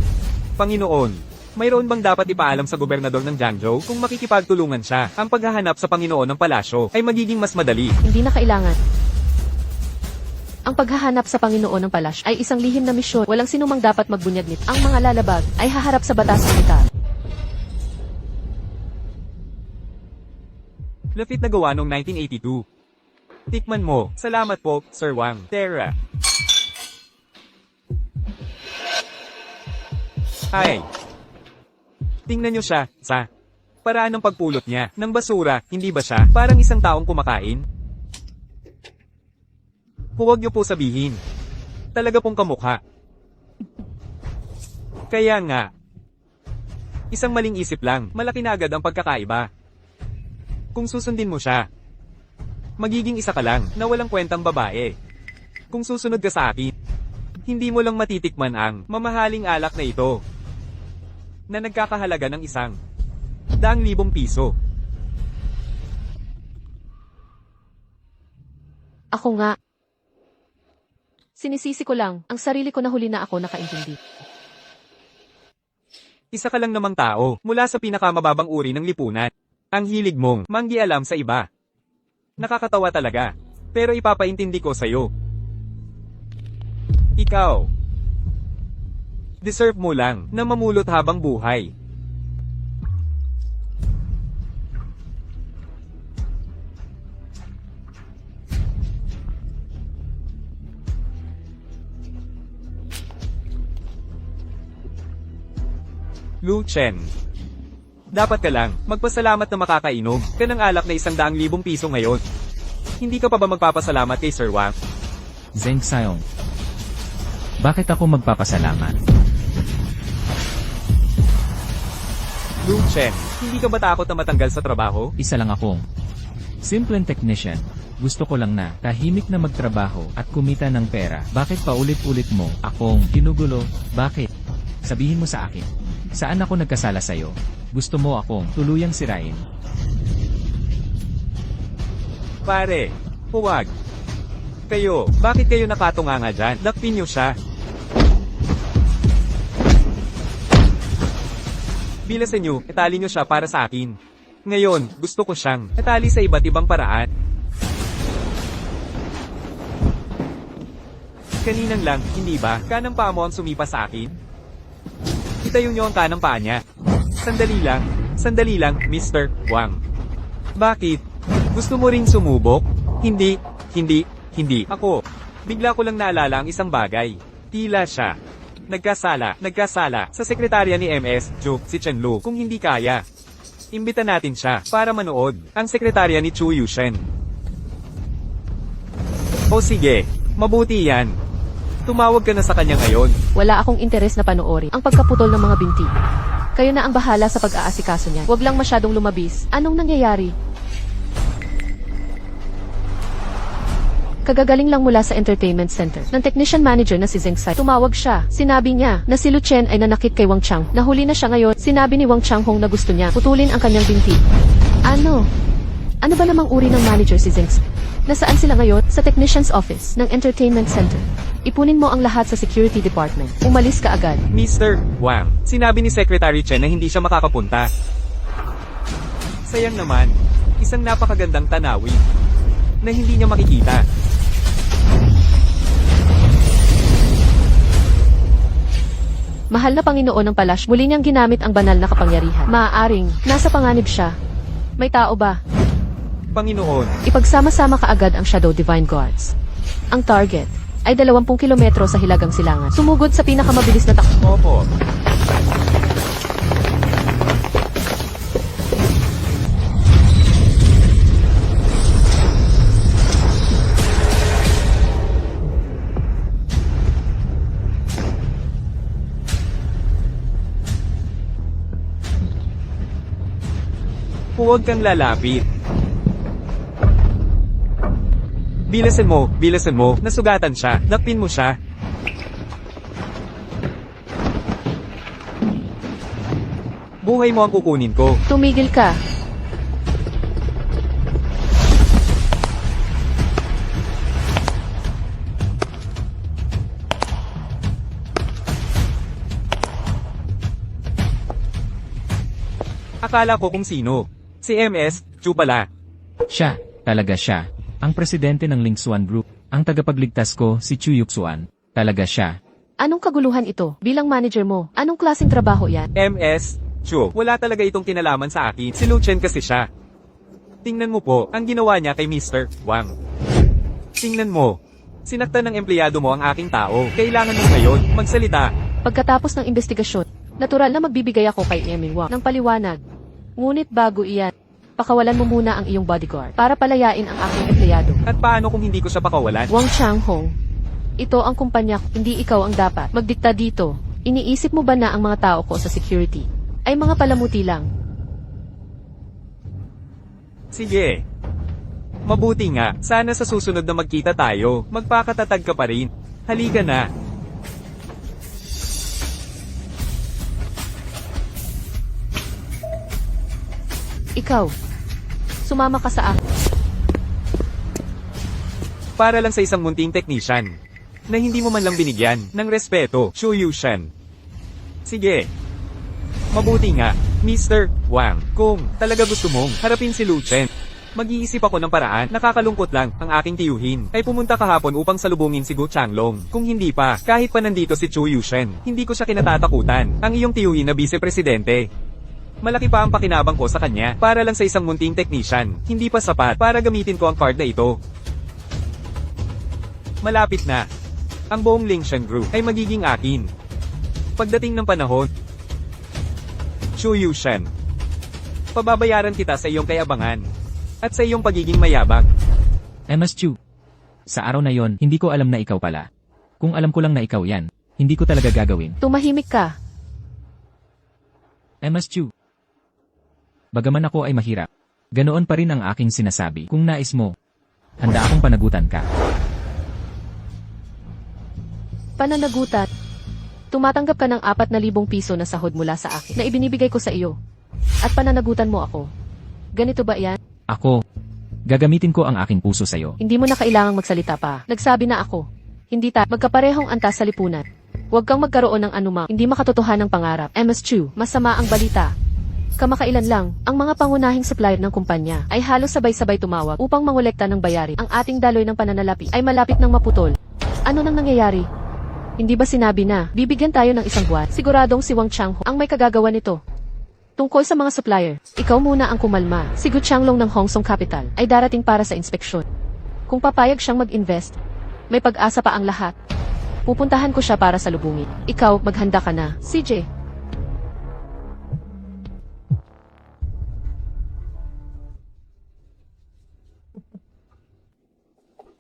Panginoon, Mayroon bang dapat ipaalam sa gobernador ng Jiangzhou kung makikipagtulungan siya? Ang paghahanap sa Panginoon ng palasyo ay magiging mas madali. Hindi na kailangan. Ang paghahanap sa Panginoon ng Palasyo ay isang lihim na misyon. Walang sinumang dapat magbunyag nito. Ang mga lalabag ay haharap sa batas militar. Lafit na gawa noong 1982. Tikman mo. Salamat po, Sir Wang. Tara. Hi. Tingnan nyo siya, sa paraan ng pagpulot niya ng basura, hindi ba siya parang isang taong kumakain? Huwag niyo po sabihin. Talaga pong kamukha. Kaya nga. Isang maling isip lang, malaki na agad ang pagkakaiba. Kung susundin mo siya, magiging isa ka lang na walang kwentang babae. Kung susunod ka sa akin, hindi mo lang matitikman ang mamahaling alak na ito na nagkakahalaga ng 100,000 piso. Ako nga. Sinisisi ko lang, ang sarili ko na huli na ako nakaintindi. Isa ka lang namang tao mula sa pinakamababang uri ng lipunan. Ang hilig mong manggialam sa iba. Nakakatawa talaga. Pero ipapaintindi ko sa'yo. Ikaw. Deserve mo lang na mamulot habang buhay. Lu Chen. Dapat ka lang magpasalamat na makakainom ka ng alak na 100,000 piso ngayon. Hindi ka pa ba magpapasalamat kay Sir Wang? Zeng Xiong. Bakit ako magpapasalamat? Lu Chen, hindi ka ba takot na matanggal sa trabaho? Isa lang akong simpleng technician. Gusto ko lang na tahimik na magtrabaho at kumita ng pera. Bakit paulit-ulit mo akong ginugulo? Bakit? Sabihin mo sa akin. Saan ako nagkasala sa'yo? Gusto mo akong tuluyang sirain? Pare, huwag. Kayo, bakit kayo nakatunganga dyan? Lakpin niyo siya. Bilasan niyo, itali niyo siya para sa akin. Ngayon, gusto ko siyang itali sa iba't ibang paraan. Kaninang lang, hindi ba? Kanang paa mo ang sumipa sa akin? Itayo niyo ang kanang paa niya. Sandali lang, Mr. Wang. Bakit? Gusto mo ring sumubok? Hindi. Ako. Bigla ko lang naalala ang isang bagay. Tila siya nagkasala sa sekretarya ni MS, Zhu, si Chen Lu. Kung hindi kaya, imbita natin siya para manood ang sekretarya ni Chu Yushen. O sige, mabuti yan. Tumawag ka na sa kanya ngayon. Wala akong interes na panoorin ang pagkaputol ng mga binti. Kayo na ang bahala sa pag-aasikaso niya. Huwag lang masyadong lumabis. Anong nangyayari? Kagagaling lang mula sa entertainment center ng technician manager na si Zeng Sai. Tumawag siya. Sinabi niya na si Lu Chen ay nanakit kay Wang Chang. Nahuli na siya ngayon. Sinabi ni Wang Chang Hong na gusto niya putulin ang kanyang binti. Ano? Ano ba namang uri ng manager si Zeng Sai? Nasaan sila ngayon? Sa technician's office ng entertainment center. Ipunin mo ang lahat sa security department. Umalis ka agad. Mr. Wang, sinabi ni Secretary Chen na hindi siya makakapunta. Sayang naman, isang napakagandang tanawin na hindi niya makikita. Mahal na Panginoon ng Palasyo, muli niyang ginamit ang banal na kapangyarihan. Maaaring, nasa panganib siya. May tao ba? Panginoon, Ipagsama-sama ka agad ang Shadow Divine Guards. Ang target ay 20 kilometro sa Hilagang Silangan. Sumugod sa pinakamabilis na takbo. opo. Huwag kang lalapit. Bilasan mo, nasugatan siya, lakpin mo siya. Buhay mo ang kukunin ko. Tumigil ka. Akala ko kung sino. Si MS, Chu pala. Siya, talaga siya. Ang presidente ng Lingsuan Group. Ang tagapagligtas ko, si Chu Yuxuan. Talaga siya. Anong kaguluhan ito? Bilang manager mo, anong klaseng trabaho yan? MS, Chu, wala talaga itong kinalaman sa akin. Si Lu Chen kasi siya. Tingnan mo po, ang ginawa niya kay Mr. Wang. Tingnan mo. Sinaktan ng empleyado mo ang aking tao. Kailangan mo ngayon magsalita. Pagkatapos ng investigasyon, natural na magbibigay ako kay Emil Wang ng paliwanag. Ngunit bago iyan, pakawalan mo muna ang iyong bodyguard para palayain ang aking empleyado. At paano kung hindi ko siya pakawalan? Wang Changhong, ito ang kumpanya ko, hindi ikaw ang dapat magdikta dito. Iniisip mo ba na ang mga tao ko sa security ay mga palamuti lang? Sige. Mabuti nga, sana sa susunod na magkita tayo, magpakatatag ka pa rin. Halika na. Ikaw, sumama ka sa akin. Para lang sa isang munting technician, na hindi mo man lang binigyan ng respeto, Chu Yushan. Sige. Mabuti nga, Mr. Wang, kung talaga gusto mong harapin si Lu Chen. Mag-iisip ako ng paraan, nakakalungkot lang, ang aking tiyuhin, ay pumunta kahapon upang salubungin si Gu Changlong. Kung hindi pa, kahit pa nandito si Chu Yushen, hindi ko siya kinatatakutan, ang iyong tiyuhin na vice-presidente. Malaki pa ang pakinabang ko sa kanya, para lang sa isang munting technician, hindi pa sapat para gamitin ko ang card na ito. Malapit na. Ang buong Lingshan Group ay magiging akin. Pagdating ng panahon, Chu Yushen, pababayaran kita sa iyong kayabangan at sa iyong pagiging mayabang. MS Chu. Sa araw na yon, hindi ko alam na ikaw pala. Kung alam ko lang na ikaw yan, hindi ko talaga gagawin. Tumahimik ka. MS Chu. Bagaman ako ay mahirap, ganoon pa rin ang aking sinasabi. Kung nais mo, handa akong panagutan ka. Pananagutan. Tumatanggap ka ng 4,000 piso na sahod mula sa akin na ibinibigay ko sa iyo. At pananagutan mo ako. Ganito ba yan? Ako, gagamitin ko ang aking puso sa'yo. Hindi mo na kailangang magsalita pa. Nagsabi na ako. Hindi tayo magkaparehong antas sa lipunan. Huwag kang magkaroon ng anumang hindi makatotohanang pangarap. MS Chu, masama ang balita. Kamakailan lang, ang mga pangunahing supplier ng kumpanya ay halos sabay-sabay tumawag upang mangolekta ng bayari. Ang ating daloy ng pananalapi ay malapit ng maputol. Ano nang nangyayari? Hindi ba sinabi na, bibigyan tayo ng isang buwan? Siguradong si Wang Changhong ang may kagagawa nito. Tungkol sa mga supplier, ikaw muna ang kumalma. Si Gu Changlong ng Hong Song Capital ay darating para sa inspeksyon. Kung papayag siyang mag-invest, may pag-asa pa ang lahat. Pupuntahan ko siya para salubungin. Ikaw, maghanda ka na. CJ.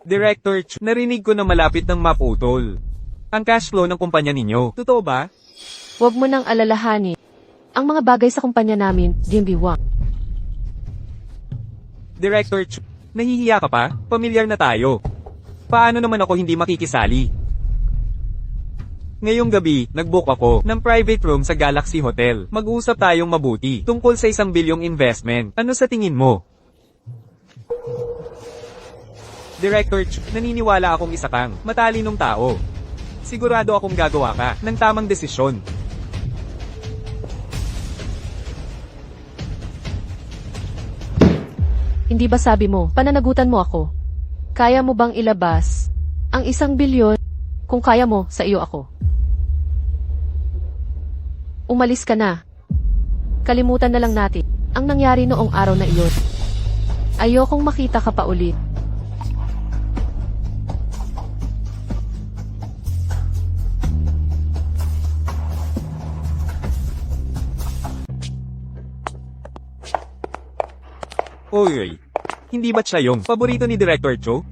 Director Chu, narinig ko na malapit ng maputol ang cash flow ng kumpanya ninyo. Totoo ba? Huwag mo nang alalahanin. Ang mga bagay sa kumpanya namin, Jimby Wang. Director Chu, nahihiya ka pa? Pamilyar na tayo. Paano naman ako hindi makikisali? Ngayong gabi, nag-book ako ng private room sa Galaxy Hotel. Mag-usap tayong mabuti tungkol sa 1 bilyong investment. Ano sa tingin mo? Director Chu, naniniwala akong isa kang matalinong tao. Sigurado akong gagawa ka ng tamang desisyon. Hindi ba sabi mo, pananagutan mo ako? Kaya mo bang ilabas ang 1 bilyon? Kung kaya mo, sa iyo ako. Umalis ka na. Kalimutan na lang natin ang nangyari noong araw na iyon. Ayokong makita ka pa ulit. Oy, hindi ba't siya yung paborito ni Director Chu?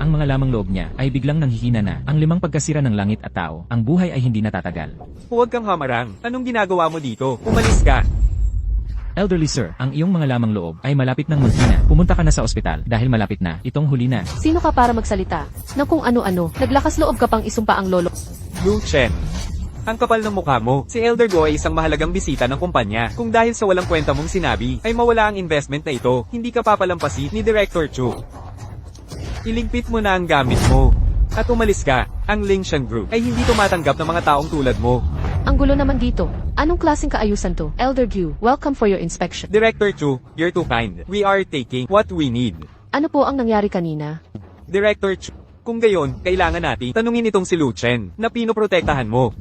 Ang mga lamang loob niya ay biglang nanghihina na. Ang 5 pagkasira ng langit at tao, ang buhay ay hindi natatagal. Huwag kang hamarang. Anong ginagawa mo dito? Umalis ka. Elderly sir, ang iyong mga lamang loob ay malapit ng manghina. Pumunta ka na sa ospital dahil malapit na. Itong huli na. Sino ka para magsalita? Na kung ano-ano, naglakas loob ka pang isumpa ang lolo. Lu Chen. Ang kapal ng mukha mo. Si Elder Go ay isang mahalagang bisita ng kumpanya. Kung dahil sa walang kwenta mong sinabi, ay mawala ang investment na ito, hindi ka papalampasin ni Director Chu. Iligpit mo na ang gamit mo. At umalis ka. Ang Lingshan Group ay hindi tumatanggap ng mga taong tulad mo. Ang gulo naman dito. Anong klaseng kaayusan to? Elder Gu, welcome for your inspection. Director Chu, you're too kind. We are taking what we need. Ano po ang nangyari kanina? Director Chu, kung gayon, kailangan natin tanungin itong si Luchen na pinoprotektahan mo.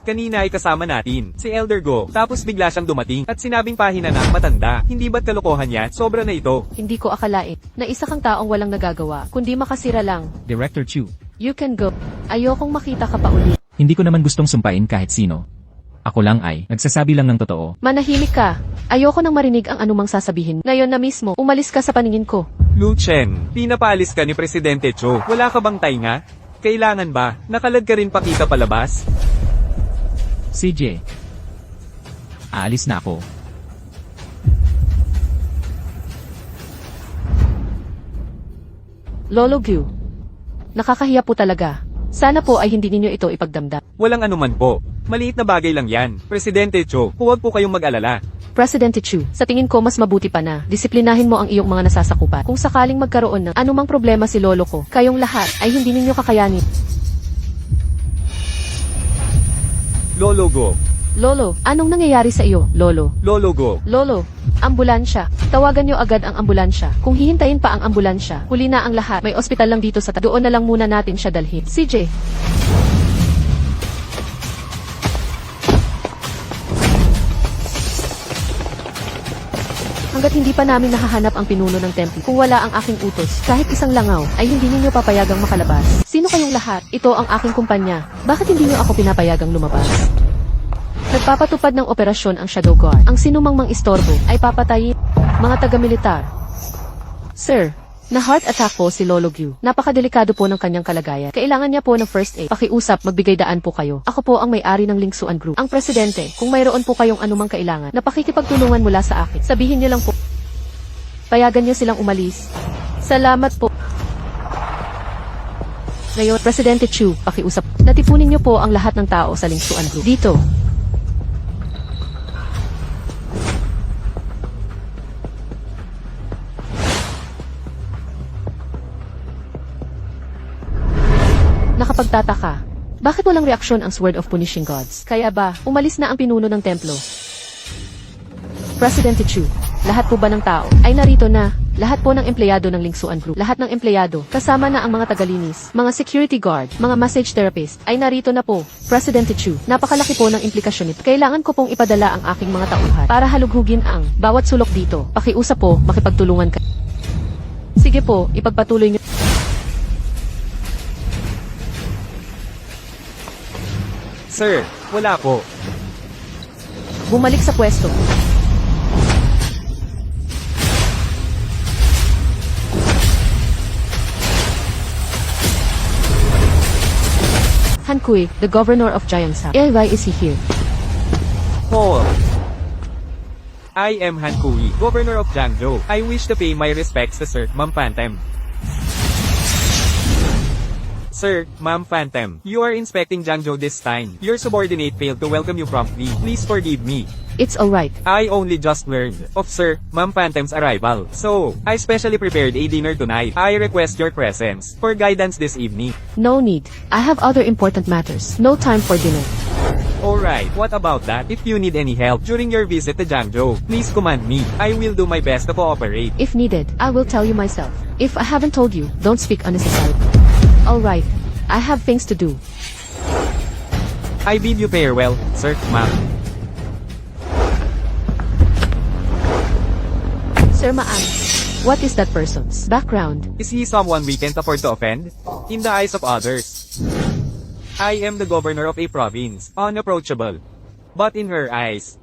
Kanina ay kasama natin, si Elder Go, tapos bigla siyang dumating at sinabing pahina ng matanda. Hindi ba't kalokohan yan? Sobra na ito. Hindi ko akalain na isa kang taong walang nagagawa, kundi makasira lang. Director Chu, You can go. Ayokong makita ka pa uli. hindi ko naman gustong sumpain kahit sino. Ako lang ay nagsasabi lang ng totoo. Manahimik ka. Ayoko nang marinig ang anumang sasabihin. Ngayon na mismo, umalis ka sa paningin ko. Luchen, pinapalis ka ni Presidente Cho. Wala ka bang tainga? Kailangan ba? Nakalad ka rin pakita palabas? CJ, aalis na ako. Lolo Gu. Nakakahiya po talaga. Sana po ay hindi ninyo ito ipagdamdam. Walang anuman po. Maliit na bagay lang yan. Presidente Cho, huwag po kayong mag-alala. Presidente Chu, sa tingin ko mas mabuti pa na disiplinahin mo ang iyong mga nasasakupan. Kung sakaling magkaroon ng anumang problema si lolo ko, kayong lahat ay hindi ninyo kakayanin. Lolo Go. Lolo, anong nangyayari sa iyo, Lolo? Lolo Go. Lolo, ambulansya. Tawagan niyo agad ang ambulansya. Kung hihintayin pa ang ambulansya, huli na ang lahat. May ospital lang dito sa doon na lang muna natin siya dalhin. CJ. Hanggat hindi pa namin nahahanap ang pinuno ng templo, kung wala ang aking utos, kahit isang langaw, ay hindi ninyo papayagang makalabas. Sino kayong lahat? Ito ang aking kumpanya. Bakit hindi niyo ako pinapayagang lumabas? Nagpapatupad ng operasyon ang Shadow Guard. Ang sinumang mang istorbo ay papatayin. Mga taga-militar. Sir, na-heart attack po si Lolo Gu. Napakadelikado po ng kanyang kalagayan. Kailangan niya po ng first aid. Pakiusap, magbigay daan po kayo. Ako po ang may-ari ng Lingsuan Group. Ang presidente, kung mayroon po kayong anumang kailangan na pakikipagtulungan mula sa akin, sabihin niyo lang po. Payagan niyo silang umalis. Salamat po. Ngayon, Presidente Chu, pakiusap. Natipunin niyo po ang lahat ng tao sa Lingsuan Group. Dito. Nakapagtataka. Bakit walang reaksyon ang Sword of Punishing Gods? Kaya ba, umalis na ang pinuno ng templo? Presidente Chu, lahat po ba ng tao ay narito na? Lahat po ng empleyado ng Lingsuan Group, lahat ng empleyado, kasama na ang mga tagalinis, mga security guard, mga massage therapist, ay narito na po. Presidente Chu, napakalaki po ng implikasyon nito. Kailangan ko pong ipadala ang aking mga tauhan para halughugin ang bawat sulok dito. Pakiusap po, makipagtulungan ka. Sige po, ipagpatuloy niyo. Sir, wala po. Bumalik sa pwesto. Han Kui, the governor of Jiangsa. Why is he here? Paul. I am Han Kui, Governor of Jiangzhou. I wish to pay my respects to Sir Ma'am Phantom. Sir, Ma'am Phantom, you are inspecting Jiangzhou this time. Your subordinate failed to welcome you promptly. Please forgive me. It's alright. I only just learned of Sir Ma'am Phantom's arrival. So, I specially prepared a dinner tonight. I request your presence for guidance this evening. No need. I have other important matters. No time for dinner. Alright, what about that? If you need any help during your visit to Jiangzhou, please command me. I will do my best to cooperate. If needed, I will tell you myself. If I haven't told you, don't speak unnecessarily. Alright. I have things to do. I bid you farewell, Sir Ma'am. Sir Maan, what is that person's background? Is he someone we can't afford to offend? In the eyes of others, I am the governor of a province, unapproachable. But in her eyes,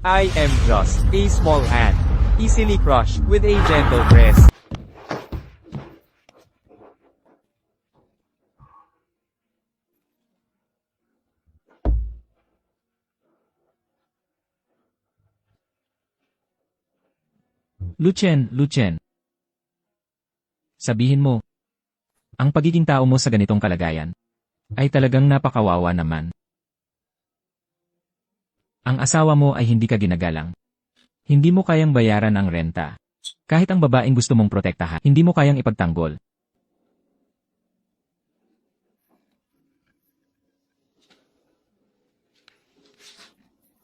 I am just a small ant, easily crushed with a gentle press. Luchen. Sabihin mo, ang pagiging tao mo sa ganitong kalagayan ay talagang napakawawa naman. Ang asawa mo ay hindi ka ginagalang. Hindi mo kayang bayaran ang renta. Kahit ang babaeng gusto mong protektahan, hindi mo kayang ipagtanggol.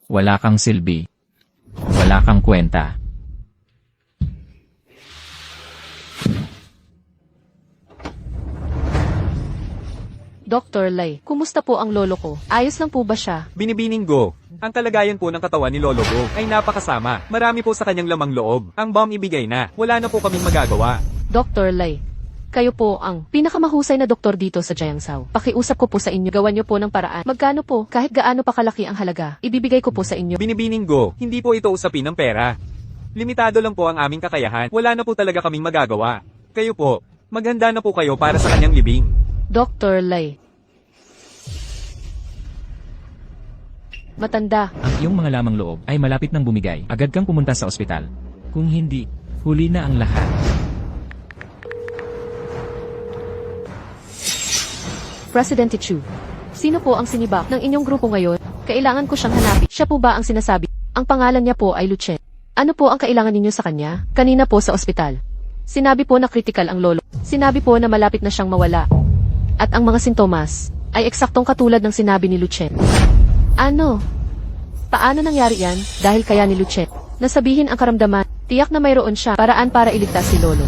Wala kang silbi. Wala kang kwenta. Dr. Lay, kumusta po ang lolo ko? Ayos lang po ba siya? Binibining Go. Ang kalagayan po ng katawan ni Lolo Go ay napakasama. Marami po sa kanyang lamang loob. Ang bomb ibigay na. Wala na po kaming magagawa. Dr. Lay, kayo po ang pinakamahusay na doktor dito sa Jiangzhou. Pakiusap ko po sa inyo, gawan niyo po ng paraan. Magkano po, kahit gaano pa kalaki ang halaga, ibibigay ko po sa inyo. Binibining Go, hindi po ito usapin ng pera. Limitado lang po ang aming kakayahan. Wala na po talaga kaming magagawa. Kayo po, maghanda na po kayo para sa kanyang libing. Dr. Lay. Matanda. Ang iyong mga lamang loob ay malapit ng bumigay. Agad kang pumunta sa ospital. Kung hindi, huli na ang lahat. President Chu. Sino po ang sinibak ng inyong grupo ngayon? Kailangan ko siyang hanapin. Siya po ba ang sinasabi? Ang pangalan niya po ay Lucien. Ano po ang kailangan ninyo sa kanya? Kanina po sa ospital. Sinabi po na critical ang lolo. Sinabi po na malapit na siyang mawala. At ang mga sintomas ay eksaktong katulad ng sinabi ni Lucien. Ano? Paano nangyari yan? Dahil kaya ni Lucien nasabihin ang karamdaman, tiyak na mayroon siya paraan para iligtas si lolo.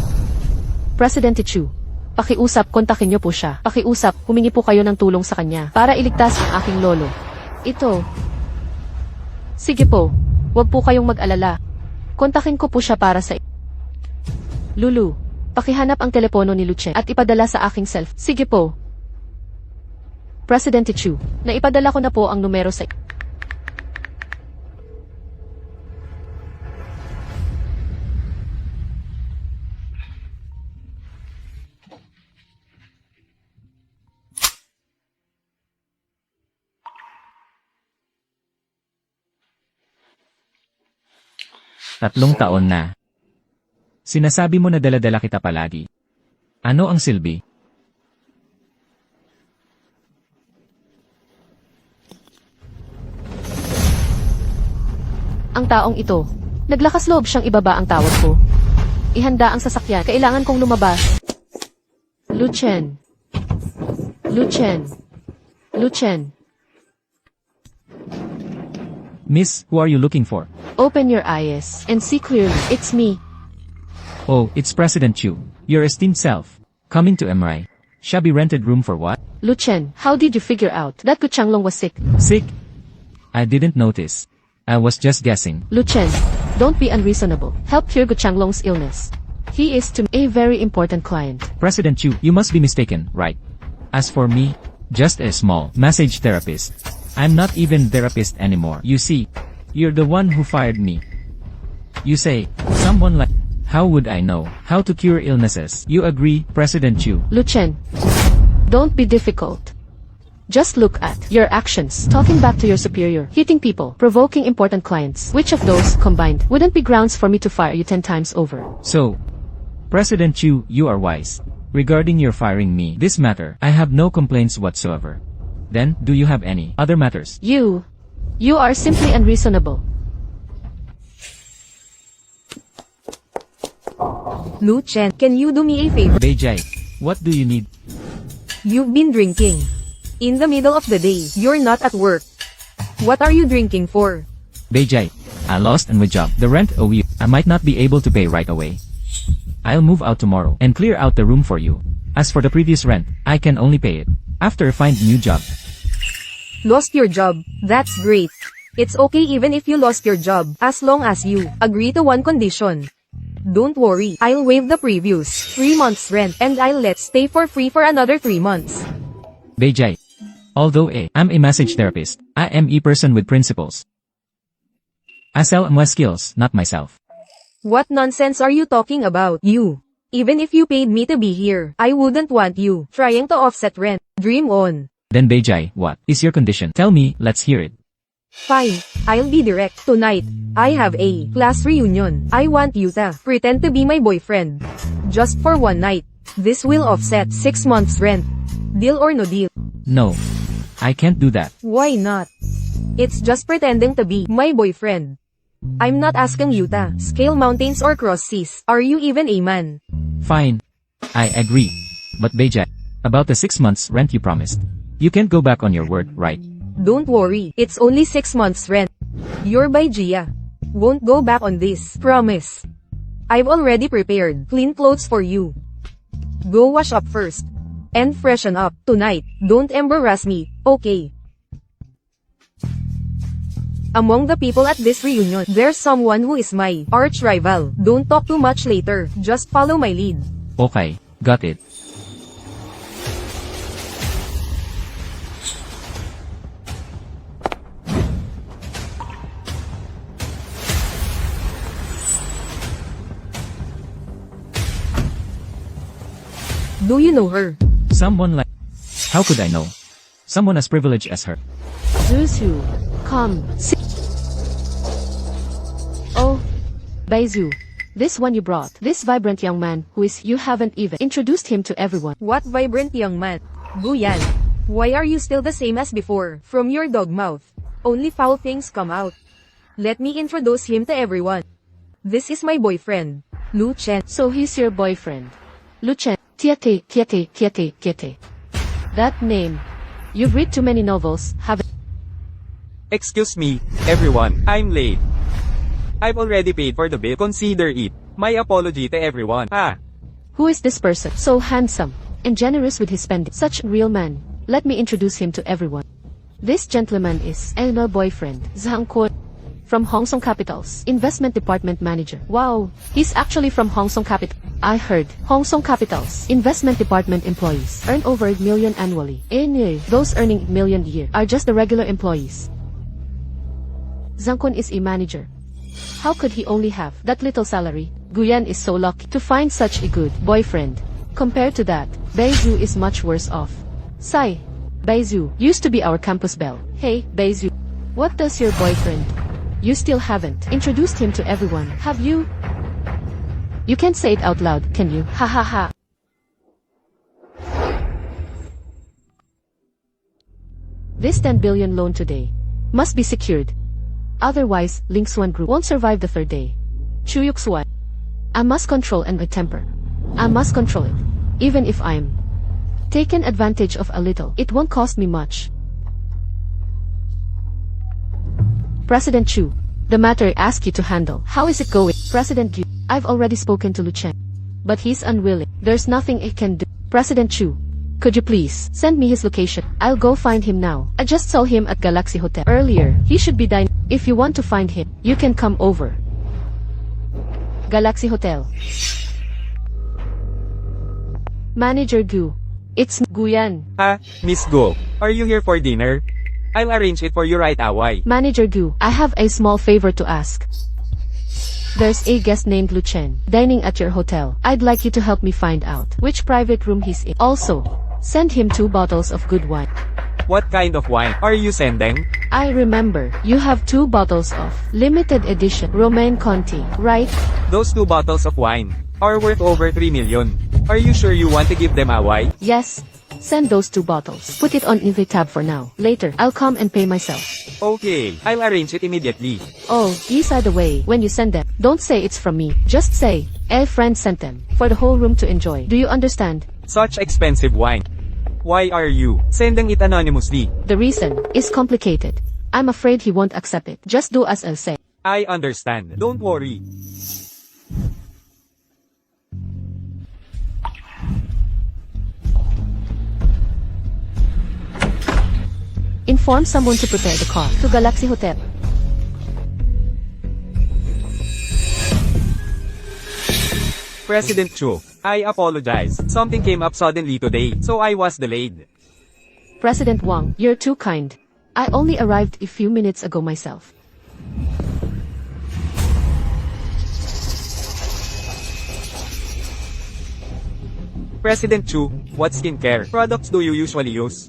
President Chu, pakiusap, kontakin niyo po siya. Pakiusap, humingi po kayo ng tulong sa kanya para iligtas ang aking lolo. Ito. Sige po, huwag po kayong mag-alala. Kontakin ko po siya para sa... Lulu, pakihanap ang telepono ni Lucien at ipadala sa aking self. Sige po. President Chu, naipadala ko na po ang numero sa... Tatlong taon na. Sinasabi mo na dala-dala kita palagi. Ano ang silbi? Ang taong ito, naglakas loob siyang ibaba ang tawag ko. Ihanda ang sasakyan, kailangan kong lumabas. Lucien. Lucien. Lucien. Miss, who are you looking for? Open your eyes and see clearly. It's me. Oh, it's President Chu, your esteemed self. Coming to MRI. Shabby rented room for what? Lucien, how did you figure out that Gu Changlong was sick? Sick? I didn't notice. I was just guessing. Lucien, don't be unreasonable. Help cure Gu Changlong's illness. He is to me a very important client. President Chu, you must be mistaken, right? As for me, just a small massage therapist. I'm not even therapist anymore. You see, you're the one who fired me. You say, someone like... How would I know how to cure illnesses? You agree, President Chu? Lucien, don't be difficult. Just look at your actions, talking back to your superior, hitting people, provoking important clients. Which of those combined wouldn't be grounds for me to fire you 10 times over? So, President Chu, you are wise. Regarding your firing me, this matter, I have no complaints whatsoever. Then, do you have any other matters? You are simply unreasonable. Lucien, can you do me a favor? Beijai, what do you need? You've been drinking. In the middle of the day, you're not at work. What are you drinking for? Beijai, I lost my job. The rent owe you. I might not be able to pay right away. I'll move out tomorrow and clear out the room for you. As for the previous rent, I can only pay it after I find new job. Lost your job. That's great. It's okay even if you lost your job, as long as you agree to one condition. Don't worry, I'll waive the previous 3 months rent and I'll let stay for free for another 3 months. Beijai, although I'm a massage therapist, I am a person with principles. I sell my skills, not myself. What nonsense are you talking about? You. Even if you paid me to be here, I wouldn't want you trying to offset rent. Dream on. Then Beijai, what is your condition? Tell me, let's hear it. Fine, I'll be direct. Tonight, I have a class reunion. I want you to pretend to be my boyfriend. Just for one night. This will offset 6 months rent. Deal or no deal? No, I can't do that. Why not? It's just pretending to be my boyfriend. I'm not asking you to scale mountains or cross seas. Are you even a man? Fine. I agree. But Beijai, about the 6 months rent you promised. You can't go back on your word, right? Don't worry, it's only 6 months rent. You're by Gia. Won't go back on this, promise. I've already prepared clean clothes for you. Go wash up first. And freshen up tonight. Don't embarrass me, okay? Among the people at this reunion, there's someone who is my arch rival. Don't talk too much later, just follow my lead. Okay, got it. Do you know her? Someone like... How could I know? Someone as privileged as her. Zuzu, come. Sit. Oh, Baizu. This one you brought. This vibrant young man who is you haven't even introduced him to everyone. What vibrant young man? Guyan. Why are you still the same as before? From your dog mouth, only foul things come out. Let me introduce him to everyone. This is my boyfriend, Lu Chen. So he's your boyfriend. Luchen, Kiete. That name. You've read too many novels, haven't? Excuse me, everyone, I'm late. I've already paid for the bill. Consider it my apology to everyone. Who is this person? So handsome and generous with his spending. Such a real man. Let me introduce him to everyone. This gentleman is Elmo boyfriend, Zhang Kuo. From Hong Song Capital's Investment Department Manager. Wow, he's actually from Hong Song Capital. I heard Hong Song Capital's Investment Department employees earn over $1 million annually. Those earning $1 million a year are just the regular employees. Zhang Kun is a manager. How could he only have that little salary? Guyan is so lucky to find such a good boyfriend. Compared to that, Baizu is much worse off. Sai, Baizu used to be our campus belle. Hey, Baizu, what does your boyfriend? You still haven't introduced him to everyone, have you? You can't say it out loud, can you? Ha ha ha. This 10 billion loan today must be secured. Otherwise, Ling Xuan Group won't survive the third day. Chuyuk Xuan. I must control and my temper. I must control it. Even if I'm taken advantage of a little, it won't cost me much. President Chu, the matter I ask you to handle, how is it going? President Yu, I've already spoken to Lu Chen, but he's unwilling. There's nothing I can do. President Chu, could you please send me his location? I'll go find him now. I just saw him at Galaxy Hotel earlier. He should be dining. If you want to find him, you can come over. Galaxy Hotel. Manager Gu. It's Guyan. Miss Go, are you here for dinner? I'll arrange it for you right away. Manager Gu, I have a small favor to ask. There's a guest named Lu Chen dining at your hotel. I'd like you to help me find out which private room he's in. Also, send him 2 bottles of good wine. What kind of wine are you sending? I remember, you have 2 bottles of limited edition Romaine Conti, right? Those 2 bottles of wine are worth over 3 million. Are you sure you want to give them away? Yes. Send those 2 bottles. Put it on in the tab for now. Later, I'll come and pay myself. Okay, I'll arrange it immediately. Oh, by the way, when you send them, don't say it's from me. Just say, a friend sent them, for the whole room to enjoy. Do you understand? Such expensive wine. Why are you sending it anonymously? The reason is complicated. I'm afraid he won't accept it. Just do as I say. I understand. Don't worry. Inform someone to prepare the car to Galaxy Hotel. President Chu, I apologize. Something came up suddenly today, so I was delayed. President Wang, you're too kind. I only arrived a few minutes ago myself. President Chu, what skincare products do you usually use?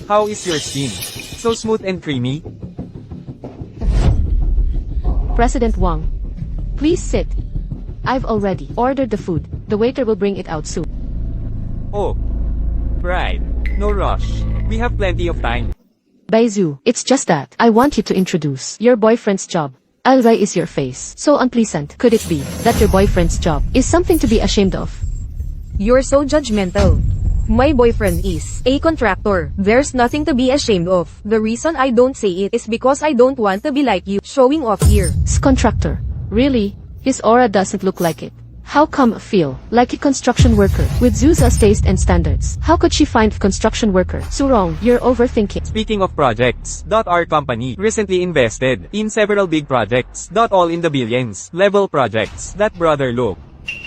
How is your skin? So smooth and creamy? President Wang, please sit. I've already ordered the food. The waiter will bring it out soon. Oh. Right. No rush. We have plenty of time. Baizu, it's just that I want you to introduce your boyfriend's job. Alray is your face. So unpleasant. Could it be that your boyfriend's job is something to be ashamed of? You're so judgmental. My boyfriend is a contractor. There's nothing to be ashamed of. The reason I don't say it is because I don't want to be like you, showing off here. Contractor. Really? His aura doesn't look like it. How come I feel like a construction worker with Zuza's taste and standards? How could she find construction worker? So wrong, you're overthinking. Speaking of projects, our company recently invested in several big projects, all in the billions level projects. That brother look.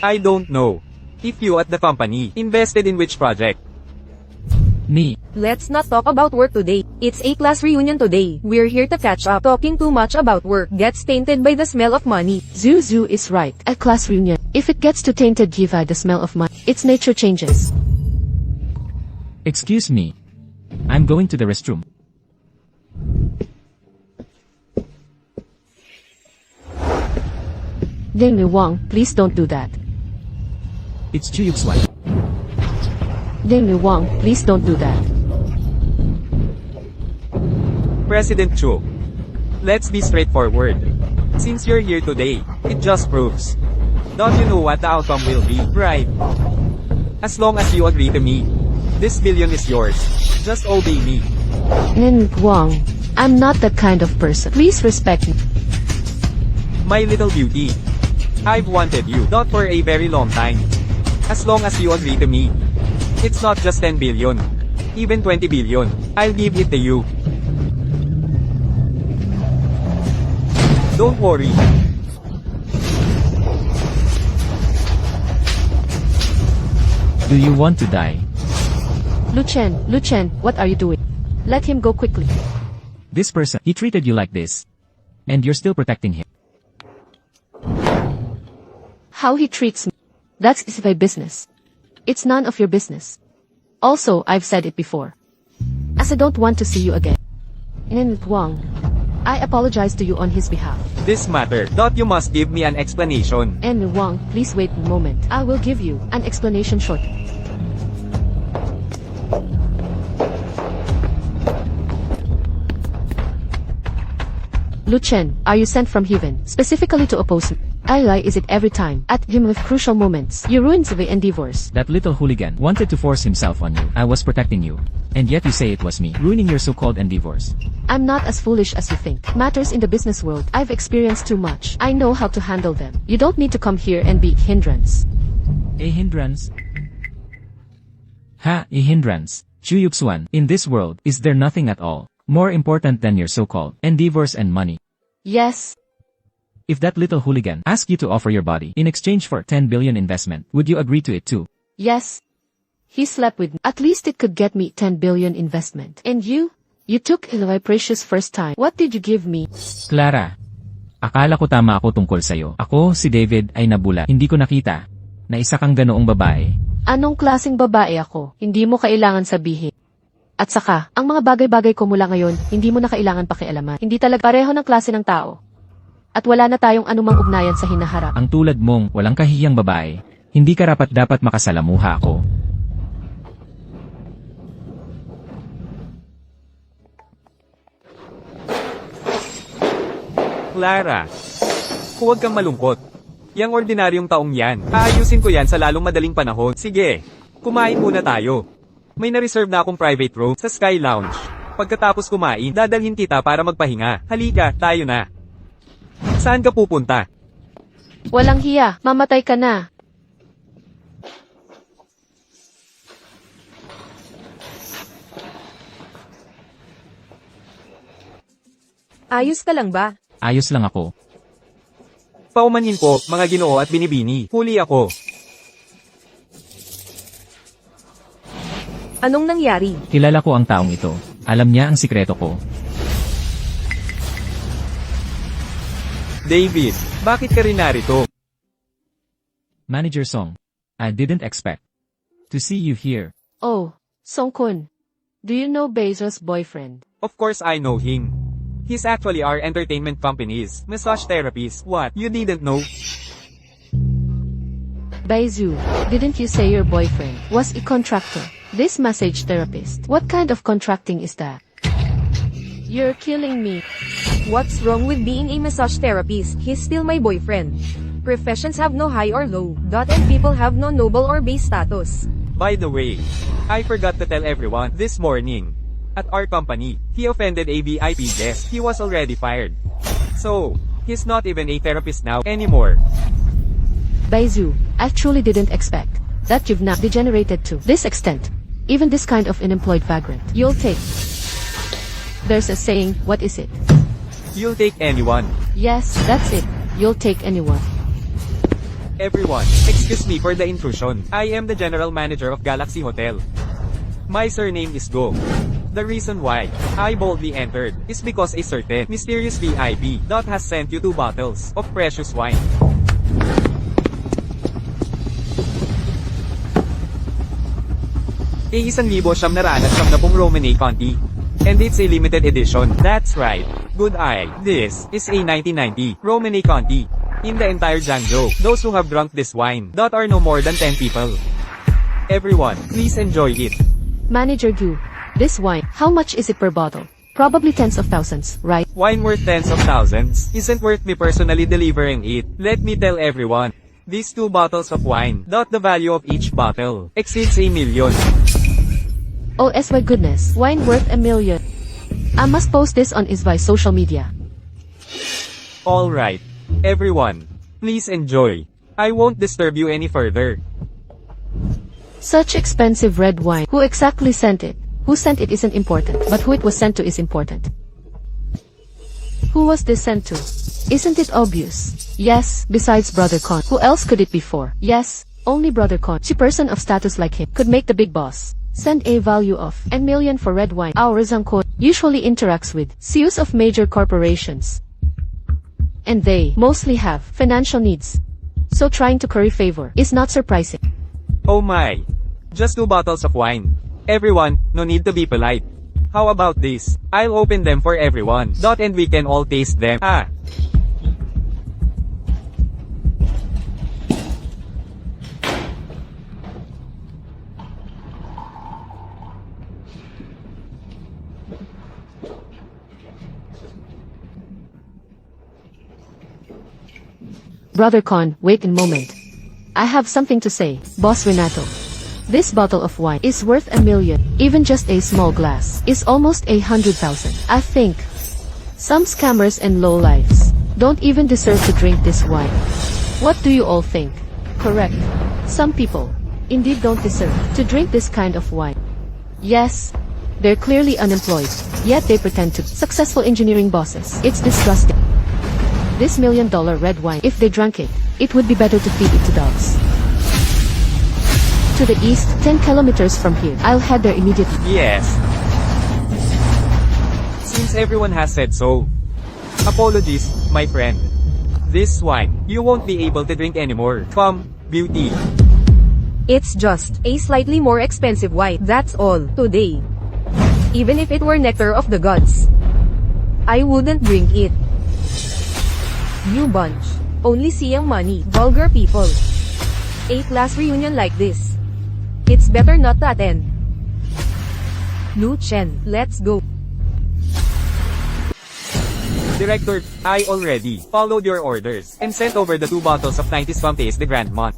I don't know if you at the company invested in which project. Me. Let's not talk about work today. It's a class reunion today. We're here to catch up. Talking too much about work gets tainted by the smell of money. Zuzu is right. At class reunion, if it gets too tainted by the smell of money, its nature changes. Excuse me. I'm going to the restroom. Ding Wang, please don't do that. It's Chuyuk's wife. Ding Wang, please don't do that. President Chu. Let's be straightforward. Since you're here today, it just proves. Don't you know what the outcome will be, right? As long as you agree to me, this billion is yours. Just obey me. Ning Wang, I'm not that kind of person. Please respect me. My little beauty. I've wanted you, for a very long time. As long as you agree to me. It's not just 10 billion. Even 20 billion. I'll give it to you. Don't worry. Do you want to die? Luchen, what are you doing? Let him go quickly. This person, he treated you like this. And you're still protecting him. How he treats me. That's my business. It's none of your business. Also, I've said it before. As I don't want to see you again. Ning Wang, I apologize to you on his behalf. This matter, you must give me an explanation. Ning Wang, please wait a moment. I will give you an explanation short. Luchen, are you sent from heaven, specifically to oppose me? I lie is it every time, at him with crucial moments, you ruin the endeavors. That little hooligan wanted to force himself on you. I was protecting you. And yet you say it was me, ruining your so-called endeavors. I'm not as foolish as you think. Matters in the business world, I've experienced too much. I know how to handle them. You don't need to come here and be hindrance. A hindrance? Ha, a hindrance. Chuyuksuan, in this world, is there nothing at all more important than your so-called endeavors and money? Yes. If that little hooligan asked you to offer your body in exchange for 10 billion investment, would you agree to it too? Yes. He slept with me. At least it could get me 10 billion investment. And you? You took my precious first time. What did you give me? Clara, akala ko tama ako tungkol sa'yo. Ako, si David, ay nabula. Hindi ko nakita na isa kang ganoong babae. Anong klaseng babae ako? Hindi mo kailangan sabihin. At saka, ang mga bagay-bagay ko mula ngayon, hindi mo na kailangan pakialaman. Hindi talaga pareho ng klase ng tao. At wala na tayong anumang ugnayan sa hinaharap. Ang tulad mong walang kahiyang babae, hindi karapat-dapat makasalamuha ako. Clara, huwag kang malungkot. Yang ordinaryong taong yan, aayusin ko yan sa lalong madaling panahon. Sige, kumain muna tayo. May na-reserve na akong private room sa Sky Lounge. Pagkatapos kumain, dadalhin kita para magpahinga. Halika, tayo na. Saan ka pupunta? Walang hiya, mamatay ka na. Ayos ka lang ba? Ayos lang ako. Paumanhin po, mga ginoo at binibini. Huli ako. Anong nangyari? Kilala ko ang taong ito. Alam niya ang sikreto ko. David, bakit ka rin narito? Manager Song, I didn't expect to see you here. Oh, Songkun. Do you know Bezos' boyfriend? Of course I know him. He's actually our entertainment company's massage therapist. What, you didn't know? Baizu, didn't you say your boyfriend was a contractor? This massage therapist. What kind of contracting is that? You're killing me. What's wrong with being a massage therapist? He's still my boyfriend. Professions have no high or low, and people have no noble or base status. By the way, I forgot to tell everyone this morning. At our company, he offended a VIP guest. He was already fired. So, he's not even a therapist now anymore. Baizu, I truly didn't expect that you've now degenerated to this extent. Even this kind of unemployed vagrant, you'll take. There's a saying, what is it? You'll take anyone. Yes, that's it. You'll take anyone. Everyone, excuse me for the intrusion. I am the general manager of Galaxy Hotel. My surname is Go. The reason why I boldly entered is because a certain mysterious VIP dot has sent you 2 bottles of precious wine. ₱1,970 Romanée Conti. And it's a limited edition. That's right. Good eye. This is a 1990 Romanée Conti. In the entire Jiangzhou, those who have drunk this wine dot are no more than 10 people. Everyone, please enjoy it. Manager Gu, this wine, how much is it per bottle? Probably tens of thousands, right? Wine worth tens of thousands isn't worth me personally delivering it. Let me tell everyone. These 2 bottles of wine, the value of each bottle, exceeds $1 million. Oh my goodness, wine worth $1 million. I must post this on Isvai's social media. Alright. Everyone, please enjoy. I won't disturb you any further. Such expensive red wine. Who exactly sent it? Who sent it isn't important, but who it was sent to is important. Who was this sent to? Isn't it obvious? Yes, besides Brother Con. Who else could it be for? Yes, only Brother Con. A person of status like him could make the big boss send a value of $1 million for red wine. Our Zangko usually interacts with CEOs of major corporations. And they mostly have financial needs. So trying to curry favor is not surprising. Oh my. Just 2 bottles of wine. Everyone, no need to be polite. How about this? I'll open them for everyone. And we can all taste them. Brother Con, wait a moment. I have something to say, Boss Renato. This bottle of wine is worth $1 million. Even just a small glass is almost 100,000. I think some scammers and lowlifes don't even deserve to drink this wine. What do you all think? Correct. Some people indeed don't deserve to drink this kind of wine. Yes, they're clearly unemployed, yet they pretend to successful engineering bosses. It's disgusting. This $1 million red wine, if they drank it, it would be better to feed it to dogs. To the east, 10 kilometers from here. I'll head there immediately. Yes. Since everyone has said so. Apologies, my friend. This wine, you won't be able to drink anymore. Come, beauty. It's just a slightly more expensive wine, that's all, today. Even if it were nectar of the gods, I wouldn't drink it. You bunch. Only seeing money, vulgar people. A class reunion like this, it's better not to attend. Lu Chen, let's go. Director, I already followed your orders and sent over the 2 bottles of 90s Comtes de Grand Mont.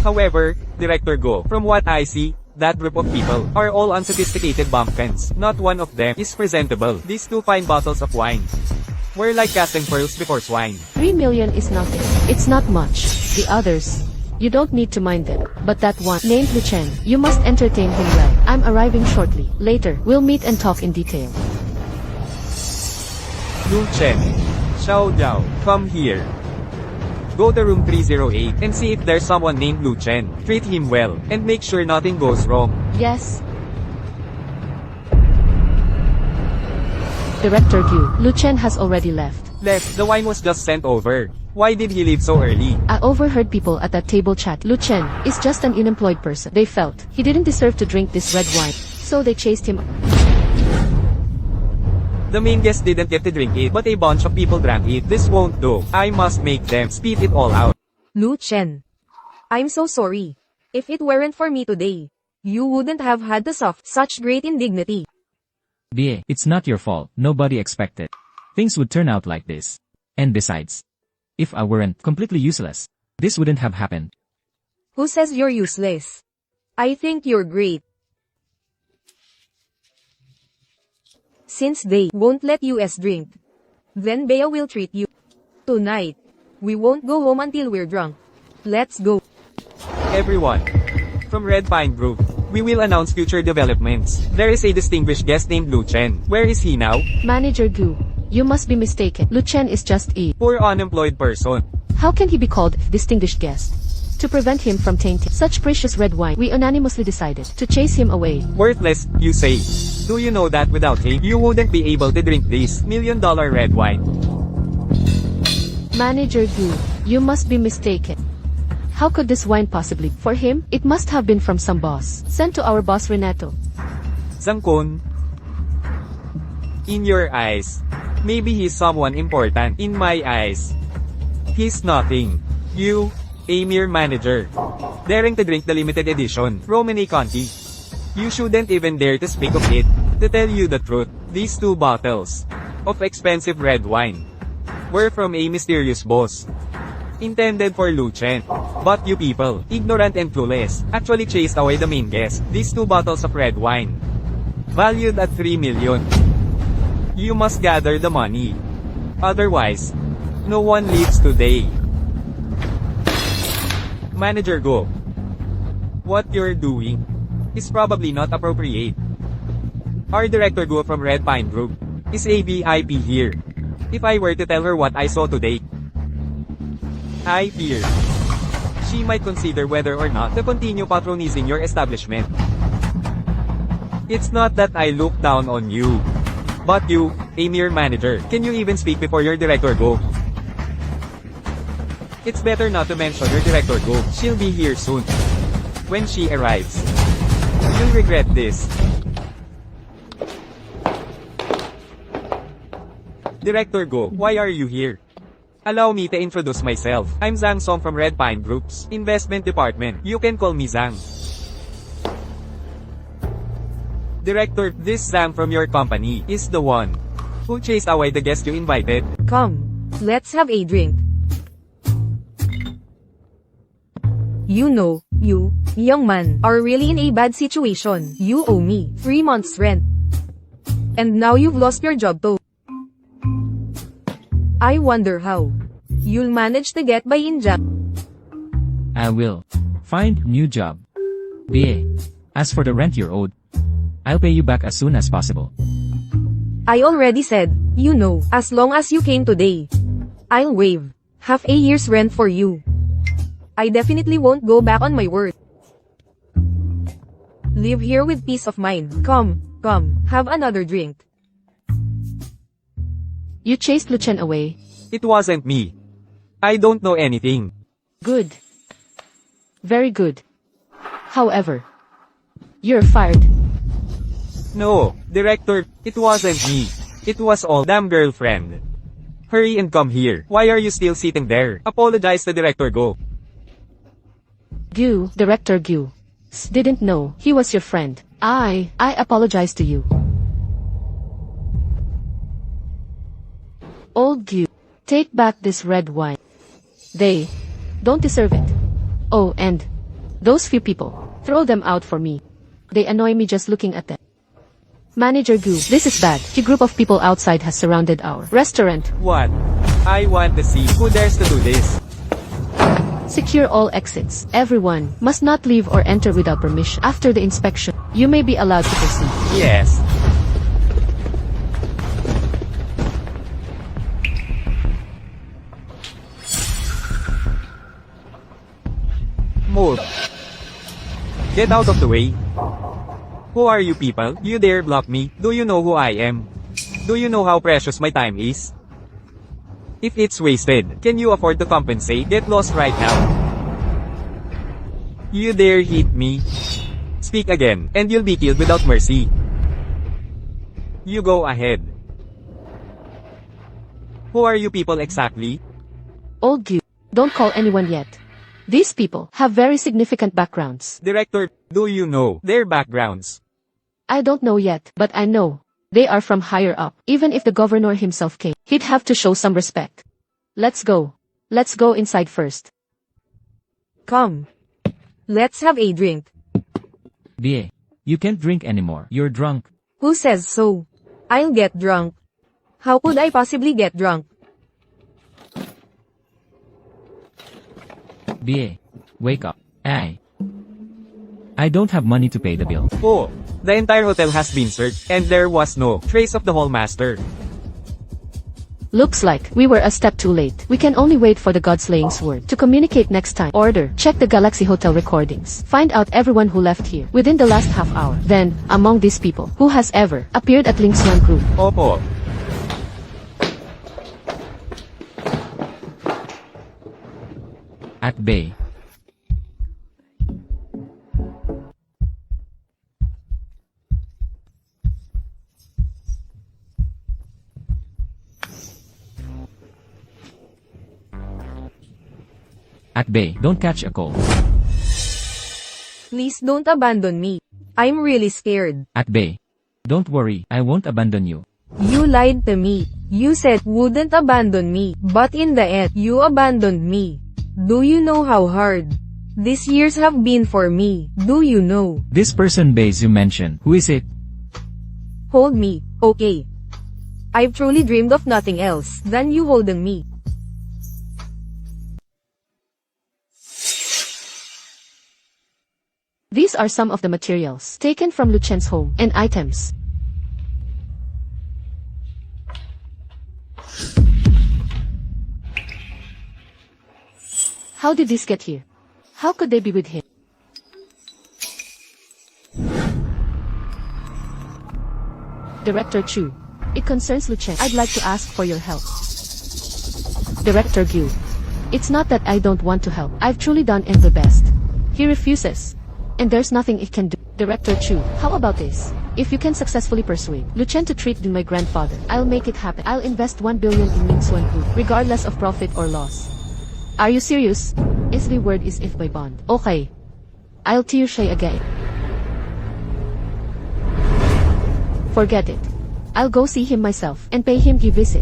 However, Director Go, from what I see, that group of people are all unsophisticated bumpkins. Not one of them is presentable. These 2 fine bottles of wine were like casting pearls before swine. $3 million is nothing. It's not much. The others, you don't need to mind them. But that one, named Lu Chen, you must entertain him well. I'm arriving shortly. Later, we'll meet and talk in detail. Lu Chen. Xiao Diao, come here. Go to room 308 and see if there's someone named Lu Chen. Treat him well, and make sure nothing goes wrong. Yes. Director Gu, Lu Chen has already left. Left, the wine was just sent over. Why did he leave so early? I overheard people at that table chat. Lu Chen is just an unemployed person. They felt he didn't deserve to drink this red wine, so they chased him. The main guest didn't get to drink it, but a bunch of people drank it. This won't do. I must make them spit it all out. Lu Chen. I'm so sorry. If it weren't for me today, you wouldn't have had to suffer such great indignity. Bie, it's not your fault. Nobody expected things would turn out like this. And besides, if I weren't completely useless, this wouldn't have happened. Who says you're useless? I think you're great. Since they won't let us drink, then Bea will treat you. Tonight, we won't go home until we're drunk. Let's go. Everyone. From Red Pine Group, we will announce future developments. There is a distinguished guest named Lu Chen. Where is he now? Manager Gu, you must be mistaken. Lu Chen is just a... Poor unemployed person. How can he be called distinguished guest? To prevent him from tainting such precious red wine, we unanimously decided to chase him away. Worthless, you say. Do you know that without him, you wouldn't be able to drink this $1 million red wine? Manager Gu, you must be mistaken. How could this wine possibly? For him, it must have been from some boss. Sent to our boss Renato. Zangkon. In your eyes, maybe he's someone important. In my eyes, he's nothing. You, a mere manager, daring to drink the limited edition Romane Conti. You shouldn't even dare to speak of it. To tell you the truth, these 2 bottles of expensive red wine were from a mysterious boss, intended for Lu Chen. But you people, ignorant and clueless, actually chased away the main guest. These 2 bottles of red wine, valued at 3 million. You must gather the money. Otherwise, no one leaves today. Manager Go. What you're doing is probably not appropriate. Our Director Go from Red Pine Group is a VIP here. If I were to tell her what I saw today, I fear she might consider whether or not to continue patronizing your establishment. It's not that I look down on you, but you, a mere manager, can you even speak before your Director Go? It's better not to mention your Director Go. She'll be here soon. When she arrives, you'll regret this. Director Go, why are you here? Allow me to introduce myself. I'm Zhang Song from Red Pine Group's Investment Department. You can call me Zhang. Director, this Zhang from your company is the one who chased away the guest you invited. Come, let's have a drink. You know, you, young man, are really in a bad situation. You owe me 3 months rent. And now you've lost your job too. I wonder how you'll manage to get by in job. I will find new job. BA. As for the rent you're owed, I'll pay you back as soon as possible. I already said, you know, as long as you came today, I'll waive half a year's rent for you. I definitely won't go back on my word. Live here with peace of mind. Come, have another drink. You chased Lu Chen away. It wasn't me. I don't know anything. Good. Very good. However, you're fired. No, Director, it wasn't me. It was all damn girlfriend. Hurry and come here. Why are you still sitting there? Apologize to Director Go. Gu, Director Gu. Didn't know he was your friend. I apologize to you. Old Gu, take back this red wine. They don't deserve it. Oh, and those few people, throw them out for me. They annoy me just looking at them. Manager Gu, this is bad. A group of people outside has surrounded our restaurant. What? I want to see who dares to do this. Secure all exits. Everyone must not leave or enter without permission. After the inspection, you may be allowed to proceed. Yes. Move. Get out of the way. Who are you people? You dare block me? Do you know who I am? Do you know how precious my time is? If it's wasted, can you afford to compensate? Get lost right now. You dare hit me? Speak again, and you'll be killed without mercy. You go ahead. Who are you people exactly? Old Gu, don't call anyone yet. These people have very significant backgrounds. Director, do you know their backgrounds? I don't know yet, but I know they are from higher up. Even if the governor himself came, he'd have to show some respect. Let's go. Let's go inside first. Come. Let's have a drink. Bie, you can't drink anymore. You're drunk. Who says so? I'll get drunk. How could I possibly get drunk? Bie, wake up. I don't have money to pay the bill. Oh, the entire hotel has been searched, and there was no trace of the Hallmaster. Looks like we were a step too late. We can only wait for the Godslaying's word to communicate next time. Order. Check the Galaxy Hotel recordings. Find out everyone who left here within the last half hour. Then, among these people, who has ever appeared at Link's One Group? Opo. At bay. At bay, don't catch a cold. Please don't abandon me. I'm really scared. At bay. Don't worry, I won't abandon you. You lied to me. You said wouldn't abandon me, but in the end, you abandoned me. Do you know how hard these years have been for me? Do you know? This person base you mentioned, who is it? Hold me, okay? I've truly dreamed of nothing else than you holding me. These are some of the materials taken from Luchen's home and items. How did this get here? How could they be with him? Director Chu, it concerns Luchen. I'd like to ask for your help. Director Gyu, it's not that I don't want to help. I've truly done the best. He refuses. And there's nothing it can do. Director Chu, how about this? If you can successfully persuade Luchen to treat my grandfather, I'll make it happen. I'll invest 1 billion in Mingxuan Group, regardless of profit or loss. Are you serious? Is the word is if by bond. Okay. I'll tear Shay again. Forget it. I'll go see him myself and pay him a visit.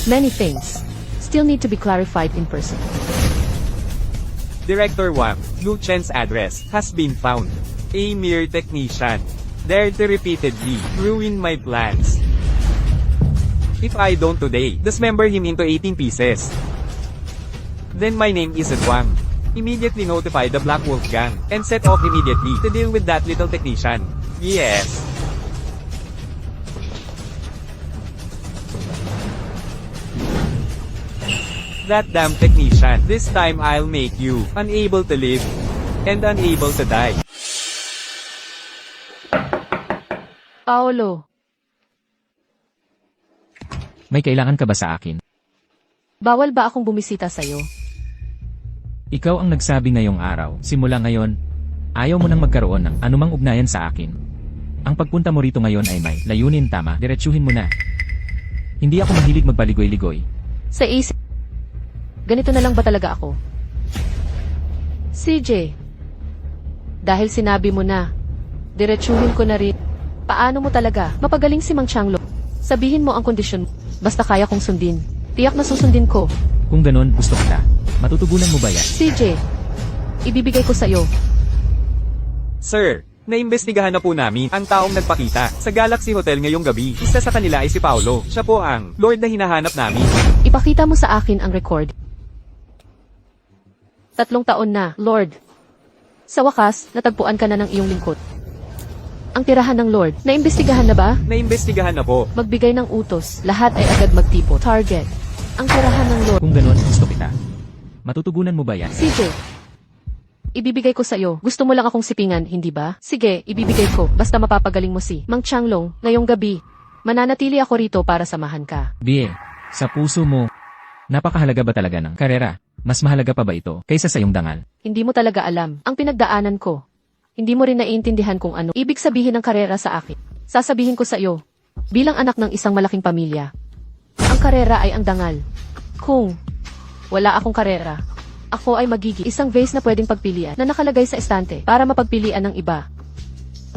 Many things still need to be clarified in person. Director Wang, Luchen's address has been found. A mere technician dared to repeatedly ruin my plans. If I don't today, dismember him into 18 pieces. Then my name isn't Wang. Immediately notify the Black Wolf Gang and set off immediately to deal with that little technician. Yes. That damn technician. This time I'll make you unable to live and unable to die. Paolo, May kailangan ka ba sa akin? bawal ba akong bumisita sa'yo? Ikaw ang nagsabi ngayong araw, simula ngayon, ayaw mo nang magkaroon ng anumang ugnayan sa akin. Ang pagpunta mo rito ngayon ay may layunin, tama, diretsuhin mo na. Hindi ako mahilig magpaligoy-ligoy. Sa isip, ganito na lang ba talaga ako? CJ, dahil sinabi mo na, diretsuhin ko na rin. Paano mo talaga mapagaling si Mang Changlo? Sabihin mo ang kondisyon mo, basta kaya kong sundin. Tiyak na susundin ko. Kung ganon, gusto kita. Matutugunan mo ba yan? CJ, ibibigay ko sa'yo. Sir, naimbestigahan na po namin ang taong nagpakita sa Galaxy Hotel ngayong gabi. Isa sa kanila ay si Paolo. Siya po ang Lord na hinahanap namin. Ipakita mo sa akin ang record. 3 taon na, Lord. Sa wakas, natagpuan ka na ng iyong lingkod. Ang tirahan ng Lord, naimbestigahan na ba? Naimbestigahan na po. Magbigay ng utos, lahat ay agad magtipo. Target. Ang tirahan ng Lord. Kung ganon, gusto kita. Matutugunan mo ba yan? CJ, ibibigay ko sa'yo. Gusto mo lang akong sipingan, hindi ba? Sige, ibibigay ko. Basta mapapagaling mo si Mang Changlong ngayong gabi. Mananatili ako rito para samahan ka. Bie, sa puso mo, napakahalaga ba talaga ng karera? Mas mahalaga pa ba ito kaysa sa iyong dangal? Hindi mo talaga alam ang pinagdaanan ko. Hindi mo rin naiintindihan kung ano ibig sabihin ng karera sa akin. Sasabihin ko sa iyo, bilang anak ng isang malaking pamilya, ang karera ay ang dangal. Kung wala akong karera, ako ay magiging isang vase na pwedeng pagpilian na nakalagay sa estante para mapagpilian ng iba.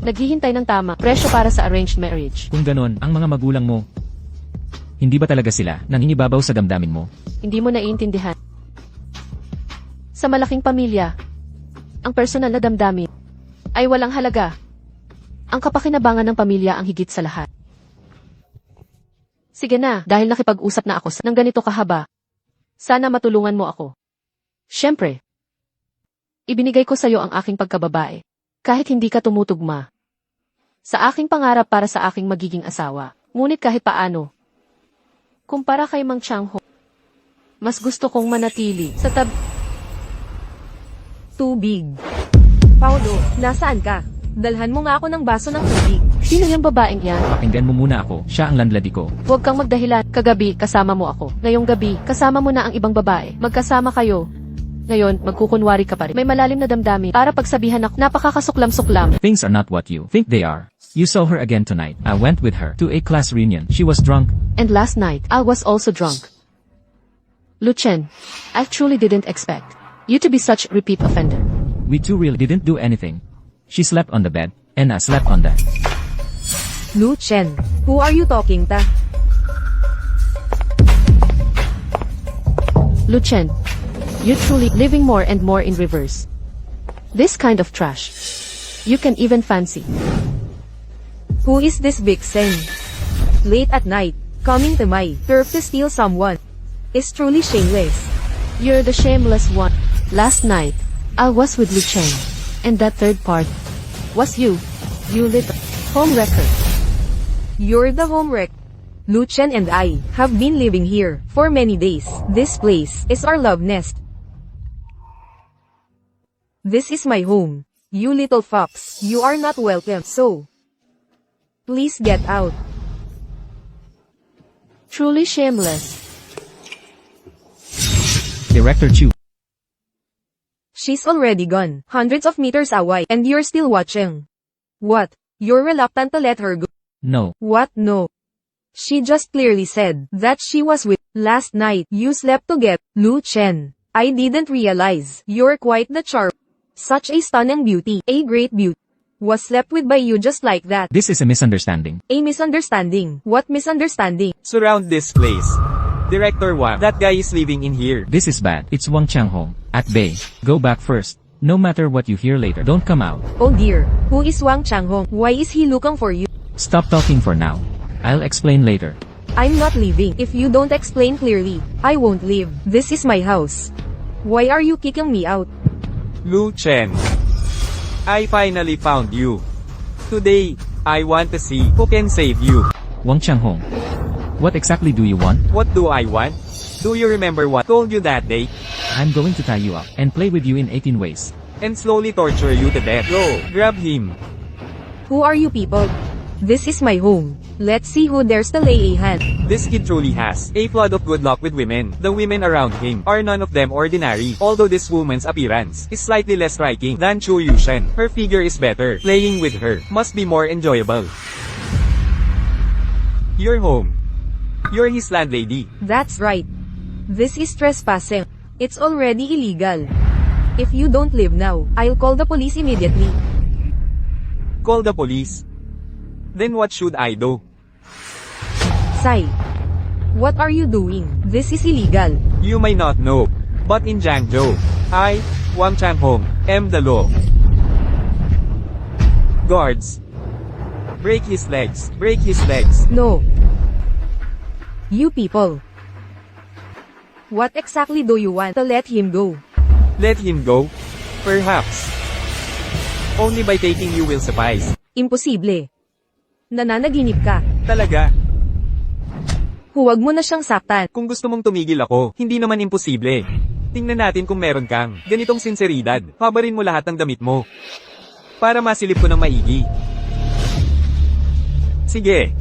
Naghihintay ng tama, presyo para sa arranged marriage. Kung ganon, ang mga magulang mo, hindi ba talaga sila nangingibabaw sa damdamin mo? Hindi mo naiintindihan. Sa malaking pamilya, ang personal na damdamin ay walang halaga. Ang kapakinabangan ng pamilya ang higit sa lahat. Sige na, dahil nakipag-usap na ako ng ganito kahaba. Sana matulungan mo ako. Siyempre. Ibinigay ko sa'yo ang aking pagkababae. Kahit hindi ka tumutugma. Sa aking pangarap para sa aking magiging asawa. Ngunit kahit paano. Kumpara kay Mang Changho, mas gusto kong manatili sa Tubig. Paolo, nasaan ka? Dalhan mo nga ako ng baso ng tubig. Sino yung babaeng yan? Pakinggan mo muna ako, siya ang landlady ko. Huwag kang magdahilan. Kagabi, kasama mo ako. Ngayong gabi, kasama mo na ang ibang babae. Magkasama kayo. Ngayon, magkukunwari ka pa rin. May malalim na damdamin para pagsabihan ako, napakakasuklam-suklam. Things are not what you think they are. You saw her again tonight. I went with her to a class reunion. She was drunk. And last night, I was also drunk. Lucien, I truly didn't expect you to be such a repeat offender. We two really didn't do anything. She slept on the bed, and I slept on the... Lu Chen, who are you talking ta? Lucien, you're truly living more and more in reverse. This kind of trash. You can even fancy. Who is this vixen? Late at night, coming to my turf to steal someone. Is truly shameless. You're the shameless one. Last night, I was with Lucien. And that third part was you. You little home wrecker. You're the home wreck. Lu Chen and I have been living here for many days. This place is our love nest. This is my home. You little fox, you are not welcome, so please get out. Truly shameless. Director Chu. She's already gone, hundreds of meters away, and you're still watching. What? You're reluctant to let her go? No. What? No. She just clearly said that she was with. Last night, you slept together. Lu Chen, I didn't realize you're quite the charm. Such a stunning beauty, a great beauty. Was slept with by you just like that. This is a misunderstanding. A misunderstanding. What misunderstanding? Surround this place. Director Wang, that guy is living in here. This is bad. It's Wang Changhong. At bay. Go back first. No matter what you hear later, don't come out. Oh dear, who is Wang Changhong? Why is he looking for you? Stop talking for now. I'll explain later. I'm not leaving. If you don't explain clearly, I won't leave. This is my house. Why are you kicking me out? Lu Chen. I finally found you. Today, I want to see who can save you. Wang Changhong. What exactly do you want? What do I want? Do you remember what I told you that day? I'm going to tie you up and play with you in 18 ways. And slowly torture you to death. Go, grab him. Who are you people? This is my home. Let's see who dares to lay a hand. This kid truly has a flood of good luck with women. The women around him are none of them ordinary. Although this woman's appearance is slightly less striking than Chu Yushen, her figure is better. Playing with her must be more enjoyable. You're home. You're his landlady. That's right. This is trespassing. It's already illegal. If you don't leave now, I'll call the police immediately. Call the police. Then what should I do? Sai, what are you doing? This is illegal. You may not know, but in Jiangzhou, I, Wang Changhong, am the law. Guards. Break his legs. Break his legs. No. You people. What exactly do you want to let him go? Let him go? Perhaps. Only by taking you will suffice. Imposible. Nananaginip ka. Talaga. Huwag mo na siyang saktan. Kung gusto mong tumigil ako, hindi naman imposible. Tingnan natin kung meron kang ganitong sinseridad. Habarin mo lahat ng damit mo. Para masilip ko ng maigi. Sige.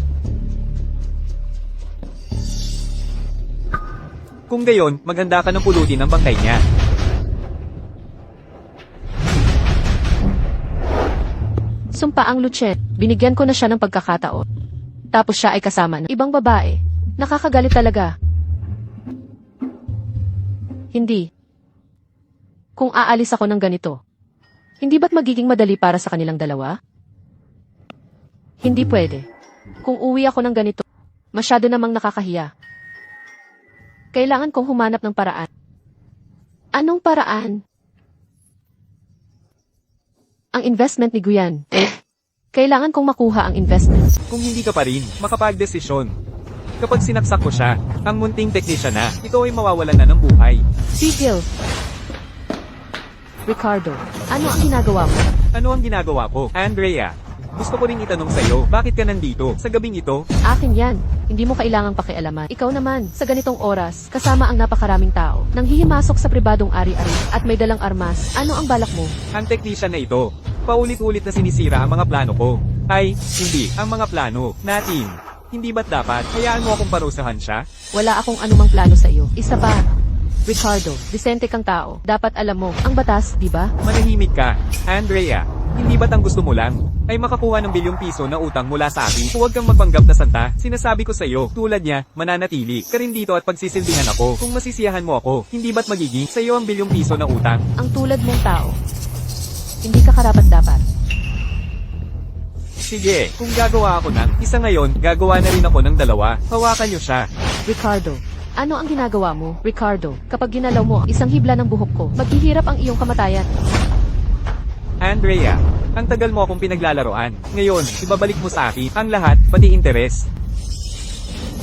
Kung gayon, maghanda ka ng pulutin ang bangkay niya. Sumpa ang Lucien, binigyan ko na siya ng pagkakataon. Tapos siya ay kasama ng ibang babae. Nakakagalit talaga. Hindi. Kung aalis ako ng ganito, hindi ba't magiging madali para sa kanilang dalawa? Hindi pwede. Kung uwi ako ng ganito, masyado namang nakakahiya. Kailangan kong humanap ng paraan. Anong paraan? Ang investment ni Guyan. Kailangan kong makuha ang investment. Kung hindi ka pa rin, makapagdesisyon. Kapag sinaksak ko siya, ang munting teknisya na, ito ay mawawalan na ng buhay. Tigil! Ricardo, ano ang ginagawa mo? Ano ang ginagawa ko? Andrea, gusto ko rin itanong sa'yo, bakit ka nandito, sa gabing ito? Akin yan. Hindi mo kailangang pakialaman. Ikaw naman, sa ganitong oras, kasama ang napakaraming tao, nang hihimasok sa pribadong ari-ari, at may dalang armas, ano ang balak mo? Ang teknisya na ito, paulit-ulit na sinisira ang mga plano ko. Ay, hindi, ang mga plano, natin. Hindi ba't dapat, hayaan mo akong parusahan siya? Wala akong anumang plano sa iyo. Isa pa. Ricardo, disente kang tao. Dapat alam mo, ang batas, di ba? Manahimik ka, Andrea. Hindi ba't ang gusto mo lang, ay makakuha ng bilyong piso na utang mula sa akin? Huwag kang magpanggap na santa, sinasabi ko sa'yo, tulad niya, mananatili ka rin dito at pagsisilbihan ako. Kung masisiyahan mo ako, hindi ba't magiging sa'yo ang bilyong piso na utang? Ang tulad mong tao. Hindi ka karapat-dapat. Sige, kung gagawa ako ng isa ngayon, gagawa na rin ako ng dalawa. Hawakan niyo siya. Ricardo, ano ang ginagawa mo? Ricardo, kapag ginalaw mo ang isang hibla ng buhok ko, maghihirap ang iyong kamatayan. Andrea, ang tagal mo akong pinaglalaroan. Ngayon, ibabalik mo sa akin ang lahat, pati interes.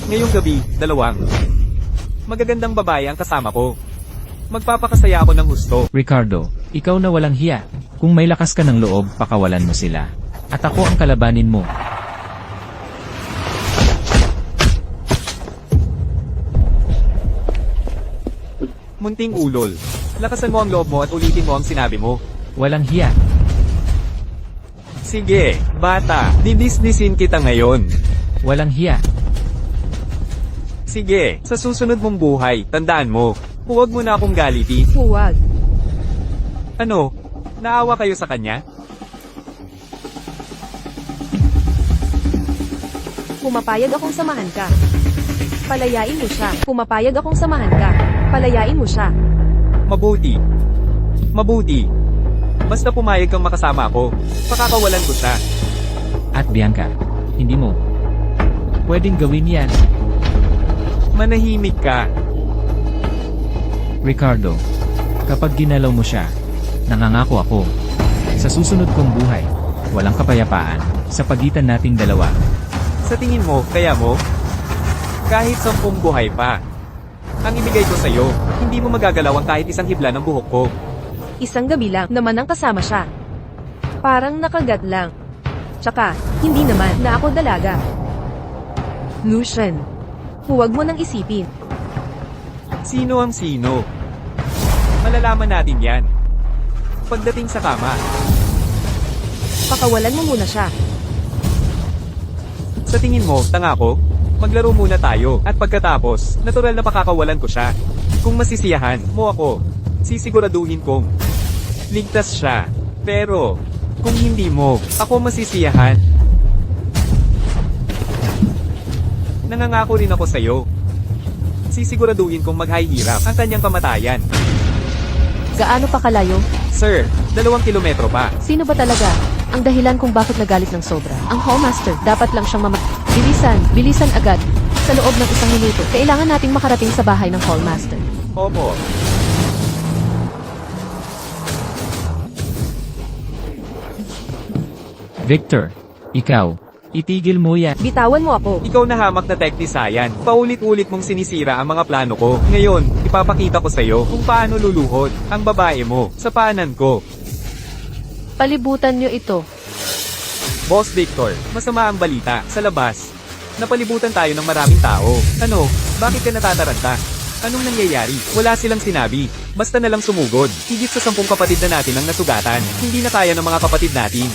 Ngayong gabi, dalawang magagandang babae ang kasama ko. Magpapakasaya ako ng gusto. Ricardo, ikaw na walang hiya. Kung may lakas ka ng loob, pakawalan mo sila. At ako ang kalabanin mo. Munting ulol. Lakasan mo ang loob mo at ulitin mo ang sinabi mo. Walang hiya. Sige, bata, didisnisin kita ngayon. Walang hiya. Sige, sa susunod mong buhay, tandaan mo, huwag mo na akong galitin. Huwag. Ano? Naawa kayo sa kanya? Pumapayag akong samahan ka. Palayain mo siya. Pumapayag akong samahan ka. Palayain mo siya. Mabuti. Mabuti. Basta pumayag kang makasama ako, pakakawalan ko siya. At Bianca, hindi mo pwedeng gawin yan. Manahimik ka. Ricardo, kapag ginalaw mo siya, nangangako ako, sa susunod kong buhay, walang kapayapaan, sa pagitan nating dalawa. Sa tingin mo, kaya mo? Kahit 10 buhay pa. Ang ibigay ko sa'yo, hindi mo magagalaw ang kahit isang hibla ng buhok ko. Isang gabi lang naman ang kasama siya. Parang nakagat lang. Tsaka, hindi naman na ako dalaga. Lucian, huwag mo nang isipin. Sino ang sino? Malalaman natin yan. Pagdating sa kama, Pakawalan mo muna siya. sa tingin mo, tanga ko? Maglaro muna tayo, at pagkatapos, natural na pakakawalan ko siya. Kung masisiyahan mo ako, sisiguraduhin kong ligtas siya. Pero, kung hindi mo, ako masisiyahan. Nangangako rin ako sa'yo. Sisiguraduhin kong maghahirap ang kanyang kamatayan. Gaano pa kalayo? Sir, 2 kilometro pa. Sino ba talaga? Ang dahilan kung bakit nagalit ng sobra. Ang Hallmaster, dapat lang siyang Bilisan, bilisan agad. Sa loob ng 1 minuto, kailangan nating makarating sa bahay ng Hallmaster. Opo. Victor, ikaw, itigil mo yan. Bitawan mo ako. Ikaw na hamak na teknisayan. Paulit-ulit mong sinisira ang mga plano ko. Ngayon, ipapakita ko sa'yo kung paano luluhod ang babae mo sa paanan ko. Palibutan niyo ito. Boss Victor, masama ang balita sa labas. Napalibutan tayo ng maraming tao. Ano? Bakit ka natataranta? Anong nangyayari? Wala silang sinabi. Basta na lang sumugod. Higit sa 10 kapatid na natin ang nasugatan. Hindi na kaya ng mga kapatid natin.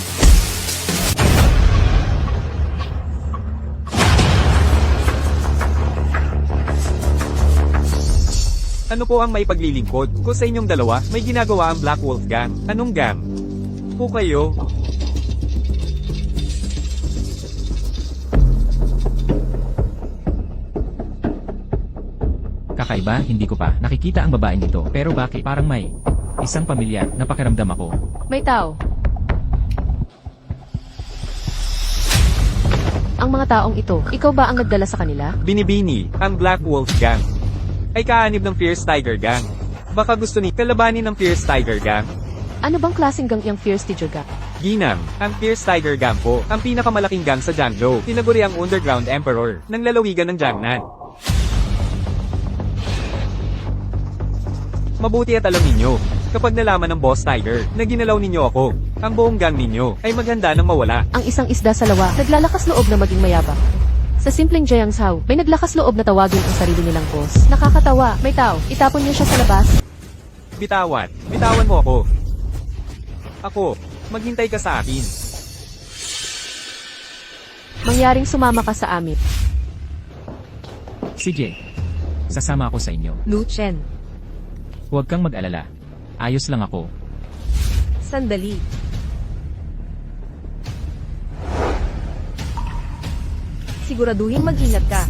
Ano po ang may paglilingkod ko sa inyong dalawa? May ginagawa ang Black Wolf Gang. Anong gang? Po kayo? Kakaiba, hindi ko pa nakikita ang babaeng ito. Pero bakit? Parang may isang pamilya na pakiramdam ako. May tao. Ang mga taong ito, ikaw ba ang nagdala sa kanila? Binibini, ang Black Wolf Gang. Ay kaanib ng Fierce Tiger Gang. Baka gusto ni kalabanin ng Fierce Tiger Gang. Ano bang klaseng gang yung Fierce Tiger Gang? Ginang, ang Fierce Tiger Gang po, ang pinakamalaking gang sa Jiangzhou, tinaguri ang Underground Emperor, ng lalawigan ng Jiangnan. Mabuti at alam ninyo, kapag nalaman ng Boss Tiger, na ginalaw ninyo ako, ang buong gang ninyo, ay maghanda ng mawala. Ang isang isda sa lawa, naglalakas loob na maging mayabang. Sa simpleng Jiangzhou, may naglakas loob na tawagin ang sarili nilang boss. Nakakatawa, may tao, itapon niyo siya sa labas. Bitawan mo ako. Ako, maghintay ka sa akin. Mangyaring sumama ka sa amin. Sige. Sasama ako sa inyo. Lu Chen. Huwag kang mag-alala. Ayos lang ako. Sandali. Siguraduhin mag-ingat ka.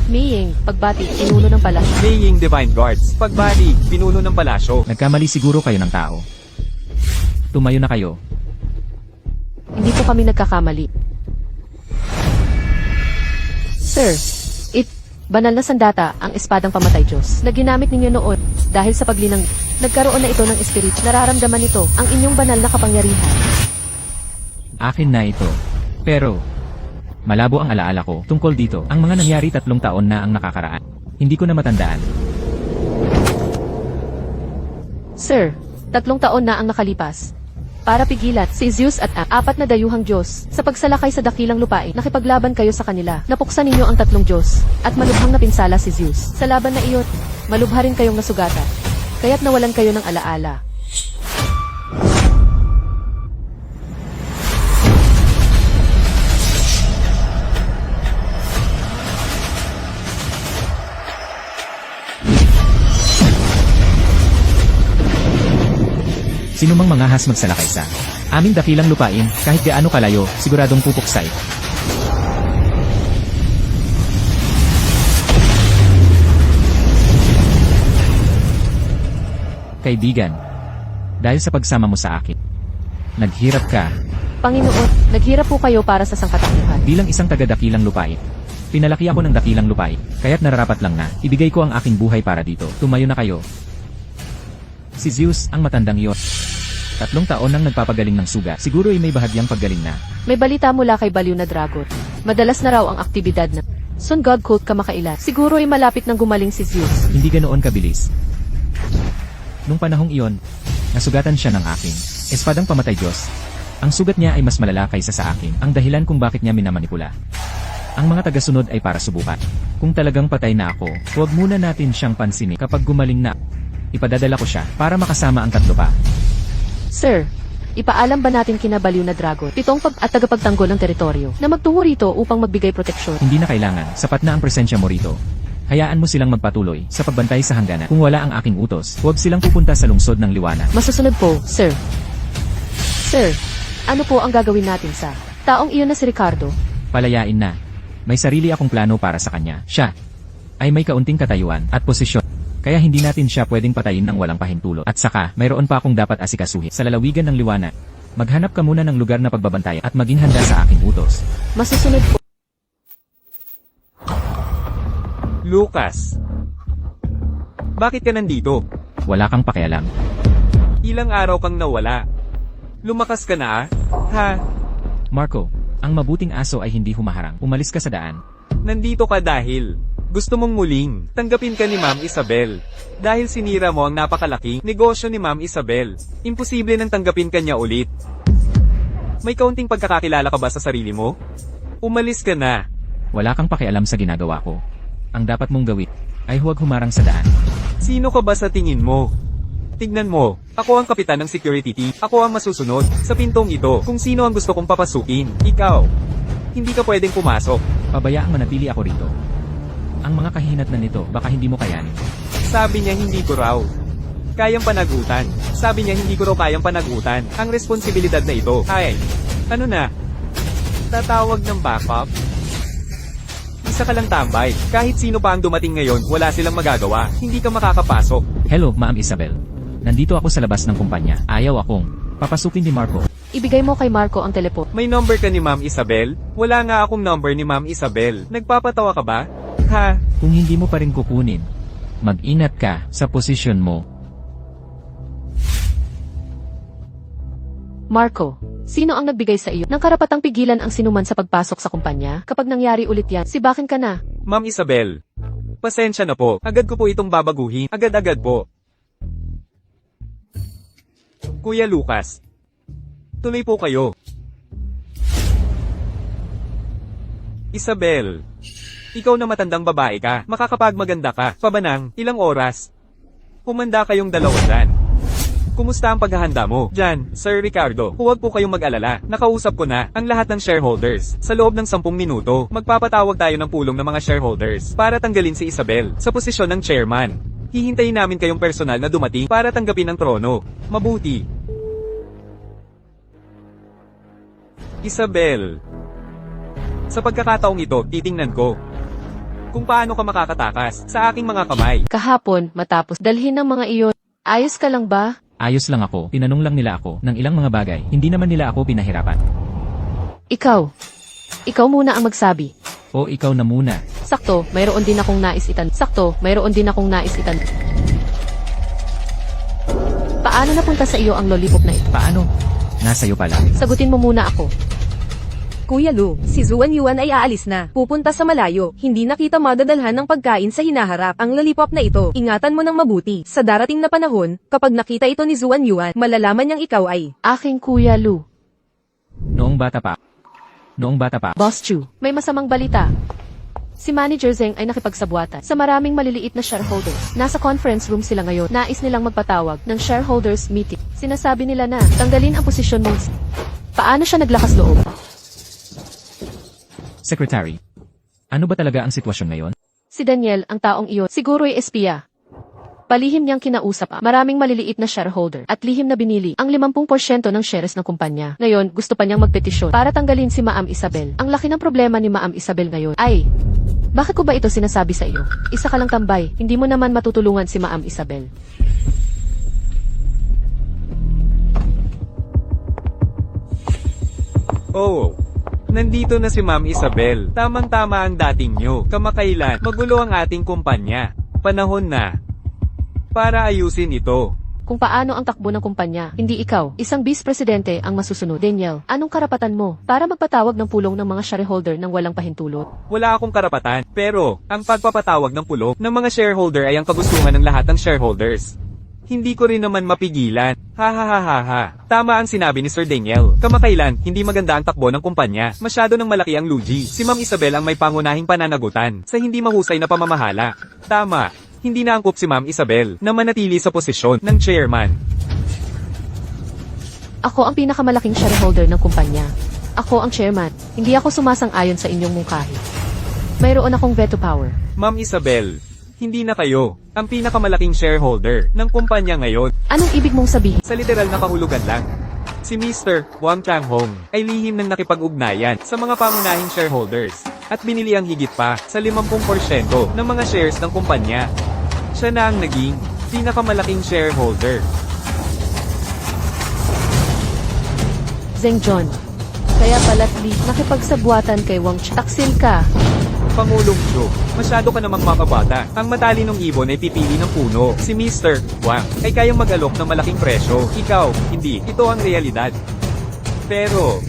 Miying, pagbati, pinuno ng palasyo. Maying Divine Guards, pagbali, pinuno ng palasyo. Nagkamali siguro kayo ng tao. Tumayo na kayo. Hindi po kami nagkakamali. Sir, banal na sandata, ang espadang pamatay Diyos, na ginamit ninyo noon, dahil sa paglinang, nagkaroon na ito ng espiritu, nararamdaman nito, ang inyong banal na kapangyarihan. Akin na ito. Pero, malabo ang alaala ko tungkol dito. Ang mga nangyari 3 taon na ang nakakaraan. Hindi ko na matandaan. Sir, 3 taon na ang nakalipas. Para pigilan si Zeus at ang 4 na dayuhang Diyos sa pagsalakay sa dakilang lupain, nakipaglaban kayo sa kanila. Napuksan ninyo ang 3 Diyos at malubhang napinsala si Zeus. Sa laban na iyon, malubha rin kayong nasugatan. Kaya't nawalan kayo ng alaala. Sino mang mangahas magsalakay sa aming dakilang lupain, kahit gaano kalayo, siguradong pupuksay. Kaibigan, dahil sa pagsama mo sa akin, naghirap ka Panginoon, naghirap po kayo para sa sangkatauhan. bilang isang taga-dakilang lupain. Pinalaki ako ng dakilang lupain, kaya't nararapat lang na ibigay ko ang aking buhay para dito. Tumayo na kayo. Si Zeus, ang matandang iyon. 3 taon nang nagpapagaling ng sugat. Siguro ay may bahagyang paggaling na. May balita mula kay Baliw na Dragon. Madalas na raw ang aktibidad ng Sun God Cult kamakailan. Siguro ay malapit nang gumaling si Zeus. Hindi ganoon kabilis. Nung panahong iyon, nasugatan siya ng aking espadang pamatay Diyos. Ang sugat niya ay mas malala kaysa sa akin. Ang dahilan kung bakit niya minamanipula. Ang mga tagasunod ay para subukan. Kung talagang patay na ako, huwag muna natin siyang pansinin. Kapag gumaling na, ipadadala ko siya para makasama ang 3 pa. Sir, ipaalam ba natin kina Baliw na Dragon, 7 at tagapagtanggol ng teritoryo, na magtungo rito upang magbigay proteksyon? Hindi na kailangan, sapat na ang presensya mo rito. Hayaan mo silang magpatuloy sa pagbantay sa hangganan. Kung wala ang aking utos, huwag silang pupunta sa lungsod ng liwanag. Masusunod po, sir. Sir, ano po ang gagawin natin sa taong iyon na si Ricardo? Palayain na. May sarili akong plano para sa kanya. Siya ay may kaunting katayuan at posisyon. Kaya hindi natin siya pwedeng patayin ng walang pahintulot. At saka, mayroon pa akong dapat asikasuhin. Sa lalawigan ng liwanag, maghanap ka muna ng lugar na pagbabantayan at maging handa sa aking utos. Masusunod po. Lucas, bakit ka nandito? Wala kang pakialam. Ilang araw kang nawala. Lumakas ka na, ha? Marco, ang mabuting aso ay hindi humaharang. Umalis ka sa daan. Nandito ka dahil gusto mong muling tanggapin ka ni Ma'am Isabel. Dahil sinira mo ang napakalaking negosyo ni Ma'am Isabel. Imposible nang tanggapin ka niya ulit. May kaunting pagkakakilala ka ba sa sarili mo? Umalis ka na. Wala kang pakialam sa ginagawa ko. Ang dapat mong gawin ay huwag humarang sa daan. Sino ka ba sa tingin mo? Tignan mo, ako ang kapitan ng security team. Ako ang masusunod sa pintong ito kung sino ang gusto kong papasukin. Ikaw, hindi ka pwedeng pumasok. Pabayaang manatili ako rito. Ang mga kahihinatnan nito, baka hindi mo kayanin. Sabi niya hindi ko raw kayang panagutan. Sabi niya hindi ko raw kayang panagutan ang responsibilidad na ito. Ay, ano na? Tatawag ng backup? Isa ka lang tambay. Kahit sino pa ang dumating ngayon, wala silang magagawa. Hindi ka makakapasok. Hello, Ma'am Isabel. Nandito ako sa labas ng kumpanya. Ayaw akong papasukin ni Marco. Ibigay mo kay Marco ang telepon. May number ka ni Ma'am Isabel? Wala nga akong number ni Ma'am Isabel. Nagpapatawa ka ba? Ha? Kung hindi mo pa rin kukunin, Mag-ingat ka sa posisyon mo. Marco, sino ang nagbigay sa iyo ng karapatang pigilan ang sinuman sa pagpasok sa kumpanya? Kapag nangyari ulit yan, sibakin ka na. Ma'am Isabel. Pasensya na po. Agad ko po itong babaguhin. Agad-agad po. Kuya Lucas. Tuloy po kayo. Isabel. Ikaw na matandang babae ka. Makakapagmaganda ka. Pabanang, ilang oras? Humanda kayong dalawa dyan. Kumusta ang paghahanda mo? Dyan, Sir Ricardo, huwag po kayong mag-alala. Nakausap ko na ang lahat ng shareholders. Sa loob ng 10 minuto, magpapatawag tayo ng pulong ng mga shareholders para tanggalin si Isabel sa posisyon ng chairman. Hihintayin namin kayong personal na dumating para tanggapin ang trono. Mabuti. Isabel. Sa pagkakataong ito, titingnan ko kung paano ka makakatakas sa aking mga kamay. Kahapon, matapos dalhin ng mga iyon, ayos ka lang ba? Ayos lang ako, tinanong lang nila ako ng ilang mga bagay. Hindi naman nila ako pinahirapan. Ikaw muna ang magsabi. O ikaw na muna. Sakto, mayroon din akong nais itan. Paano napunta sa iyo ang lollipop na ito? Paano? Nasa'yo pala. Sagutin mo muna ako. Kuya Lu, si Zuan Yuan ay aalis na. Pupunta sa malayo. Hindi na kita madadalhan ng pagkain sa hinaharap. Ang lollipop na ito, ingatan mo ng mabuti. Sa darating na panahon, kapag nakita ito ni Zuan Yuan, malalaman niyang ikaw ay Aking Kuya Lu. Noong bata pa. Boss Chu, may masamang balita. Si Manager Zeng ay nakipagsabwatan sa maraming maliliit na shareholders. Nasa conference room sila ngayon. Nais nilang magpatawag ng shareholders meeting. Sinasabi nila na tanggalin ang posisyon mong... Paano siya naglakas loob? Secretary. Ano ba talaga ang sitwasyon ngayon? Si Daniel, ang taong iyon, siguro'y espiya. Palihim niyang kinausap maraming maliliit na shareholder at lihim na binili ang 50% ng shares ng kumpanya. Ngayon, gusto pa niyang magpetisyon para tanggalin si Ma'am Isabel. Ang laki ng problema ni Ma'am Isabel ngayon ay, bakit ko ba ito sinasabi sa iyo? Isa ka lang tambay, hindi mo naman matutulungan si Ma'am Isabel. Oh, nandito na si Ma'am Isabel. Tamang-tama ang dating nyo. Kamakailan, magulo ang ating kumpanya. Panahon na para ayusin ito. Kung paano ang takbo ng kumpanya, hindi ikaw, isang vice presidente ang masusunod. Daniel, anong karapatan mo para magpatawag ng pulong ng mga shareholder ng walang pahintulot? Wala akong karapatan, pero ang pagpapatawag ng pulong ng mga shareholder ay ang kagustuhan ng lahat ng shareholders. Hindi ko rin naman mapigilan. Ha. Tama ang sinabi ni Sir Daniel. Kamakailan, hindi maganda ang takbo ng kumpanya. Masyado nang malaki ang lugi. Si Ma'am Isabel ang may pangunahing pananagutan sa hindi mahusay na pamamahala. Tama, hindi na angkop si Ma'am Isabel na manatili sa posisyon ng chairman. Ako ang pinakamalaking shareholder ng kumpanya. Ako ang chairman. Hindi ako sumasang-ayon sa inyong mungkahi. Mayroon akong veto power. Ma'am Isabel, hindi na kayo ang pinakamalaking shareholder ng kumpanya ngayon. Anong ibig mong sabihin? Sa literal na kahulugan lang. Si Mr. Wang Changhong ay lihim ng nakipag-ugnayan sa mga pangunahing shareholders at binili ang higit pa sa 50% ng mga shares ng kumpanya. Siya na ang naging pinakamalaking shareholder. Zeng John. Kaya pala't nakipagsabwatan kay Wang Ch. Taksil ka. Pangulong Chu, masyado ka namang makabata. Ang matalinong ibon ay pipili ng puno. Si Mr. Wang ay kayang mag-alok ng malaking presyo. Ikaw, hindi. Ito ang realidad. Pero,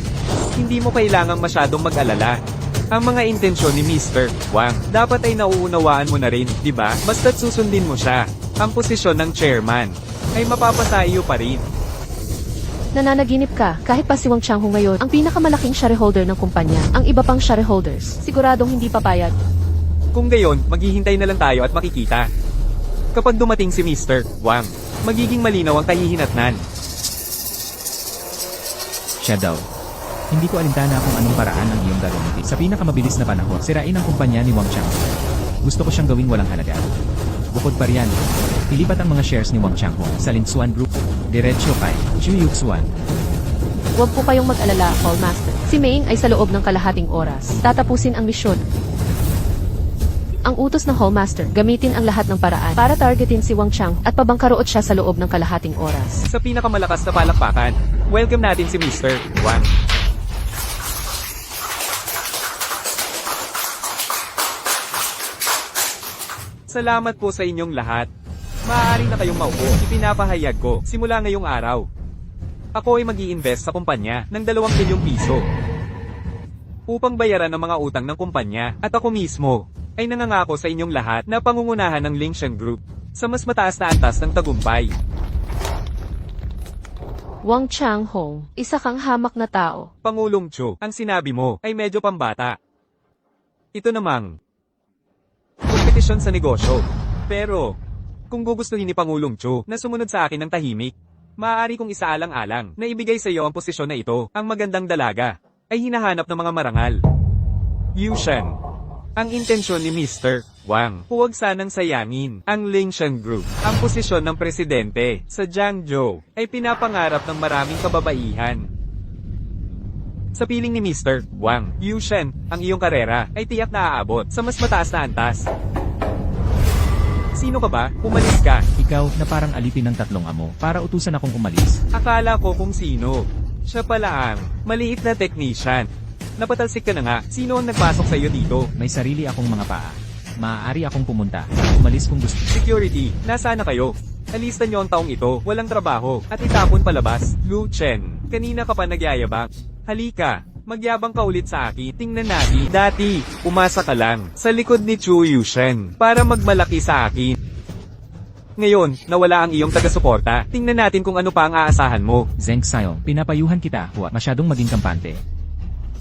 hindi mo kailangang masyadong mag-alala. Ang mga intensyon ni Mr. Wang, dapat ay nauunawaan mo na rin, di ba? Basta't susundin mo siya. Ang posisyon ng chairman ay mapapasa iyo pa rin. Nananaginip ka, kahit pa si Wang Changhong ngayon, ang pinakamalaking shareholder ng kumpanya, ang iba pang shareholders, siguradong hindi papayag. Kung gayon, maghihintay na lang tayo at makikita. Kapag dumating si Mr. Wang, magiging malinaw ang kahihinatnan. Siya daw. Hindi ko alintana kung anong paraan ang iyong gagamitin. Sa pinakamabilis na panahon, sirain ang kumpanya ni Wang Changhong. Gusto ko siyang gawing walang halaga. Bukod pa riyan, ilipat ang mga shares ni Wang Changhong sa Linsuan Group, diretsyo kay Chu Yuxuan. Huwag po kayong mag-alala, Hallmaster. Si Ming ay sa loob ng kalahating oras. Tatapusin ang misyon. Ang utos ng Hallmaster, gamitin ang lahat ng paraan para targetin si Wang Chang at pabangkaroot siya sa loob ng kalahating oras. Sa pinakamalakas na palakpakan, welcome natin si Mr. Wang. Salamat po sa inyong lahat. Maaari na kayong maupo. Ipinapahayag ko, simula ngayong araw. Ako ay mag-i-invest sa kumpanya ng 2 milyong piso. Upang bayaran ang mga utang ng kumpanya, at ako mismo, ay nangangako sa inyong lahat na pangungunahan ng Lingshan Group sa mas mataas na antas ng tagumpay. Wang Changhong, isa kang hamak na tao. Pangulong Chu, ang sinabi mo ay medyo pambata. Ito namang kompetisyon sa negosyo. Pero, kung gugustuhin ni Pangulong Chu na sumunod sa akin ng tahimik, maaari kong isaalang-alang na ibigay sa iyo ang posisyon na ito. Ang magandang dalaga ay hinahanap ng mga marangal. Yushan, ang intensyon ni Mr. Wang, huwag sanang sayangin ang Lingshan Group. Ang posisyon ng presidente sa Jiangzhou ay pinapangarap ng maraming kababaihan. Sa piling ni Mr. Wang, Yushan, ang iyong karera ay tiyak na aabot sa mas mataas na antas. Sino ka ba? Umalis ka. Ikaw na parang alipin ng 3 amo para utusan akong umalis. Akala ko kung sino. Siya pala ang maliit na technician. Napatalsik ka na nga. Sino ang nagpasok sa iyo dito? May sarili akong mga paa. Maaari akong pumunta. Umalis kung gusto. Security, nasaan na kayo? Alistan niyo ang taong ito, walang trabaho, at itapon palabas. Lu Chen, kanina ka pa nagyayabang. Halika, magyabang ka ulit sa akin. Tingnan natin. Dati, umasa ka lang sa likod ni Chu Yushen para magmalaki sa akin. Ngayon, nawala ang iyong taga-suporta. Tingnan natin kung ano pa ang aasahan mo. Zeng Xiao, pinapayuhan kita. Huwag masyadong maging kampante.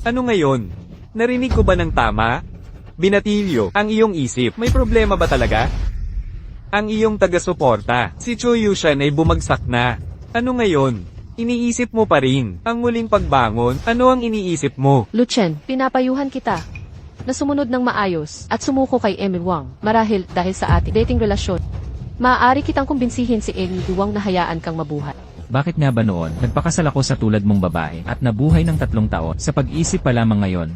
Ano ngayon? Narinig ko ba ng tama? Binatilyo, ang iyong isip. May problema ba talaga? Ang iyong taga-suporta, si Chu Yushen ay bumagsak na. Ano ngayon? Iniisip mo pa rin ang muling pagbangon. Ano ang iniisip mo? Luchen, pinapayuhan kita na sumunod ng maayos at sumuko kay Emil Wang. Marahil dahil sa ating dating relasyon. Maaari kitang kumbinsihin si Emil Wang na hayaan kang mabuhay. Bakit nga ba noon, nagpakasal ako sa tulad mong babae at nabuhay ng 3 taon sa pag-isip pa lamang ngayon?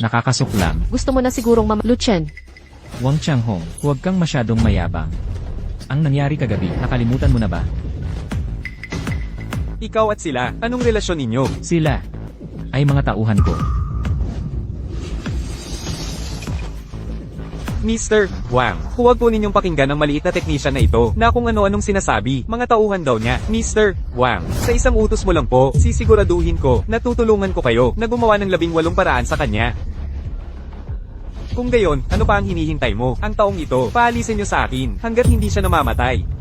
Nakakasuklam. Gusto mo na sigurong Luchen, Wang Changhong, huwag kang masyadong mayabang. Ang nangyari kagabi, nakalimutan mo na ba? Ikaw at sila, anong relasyon ninyo? Sila ay mga tauhan ko. Mr. Wang, huwag po ninyong pakinggan ang maliit na technician na ito na kung ano-anong sinasabi. Mga tauhan daw niya. Mr. Wang, sa isang utos mo lang po, sisiguraduhin ko na tutulungan ko kayo na gumawa ng 18 paraan sa kanya. Kung gayon, ano pa ang hinihintay mo? Ang taong ito, paalisin nyo sa akin hanggat hindi siya namamatay.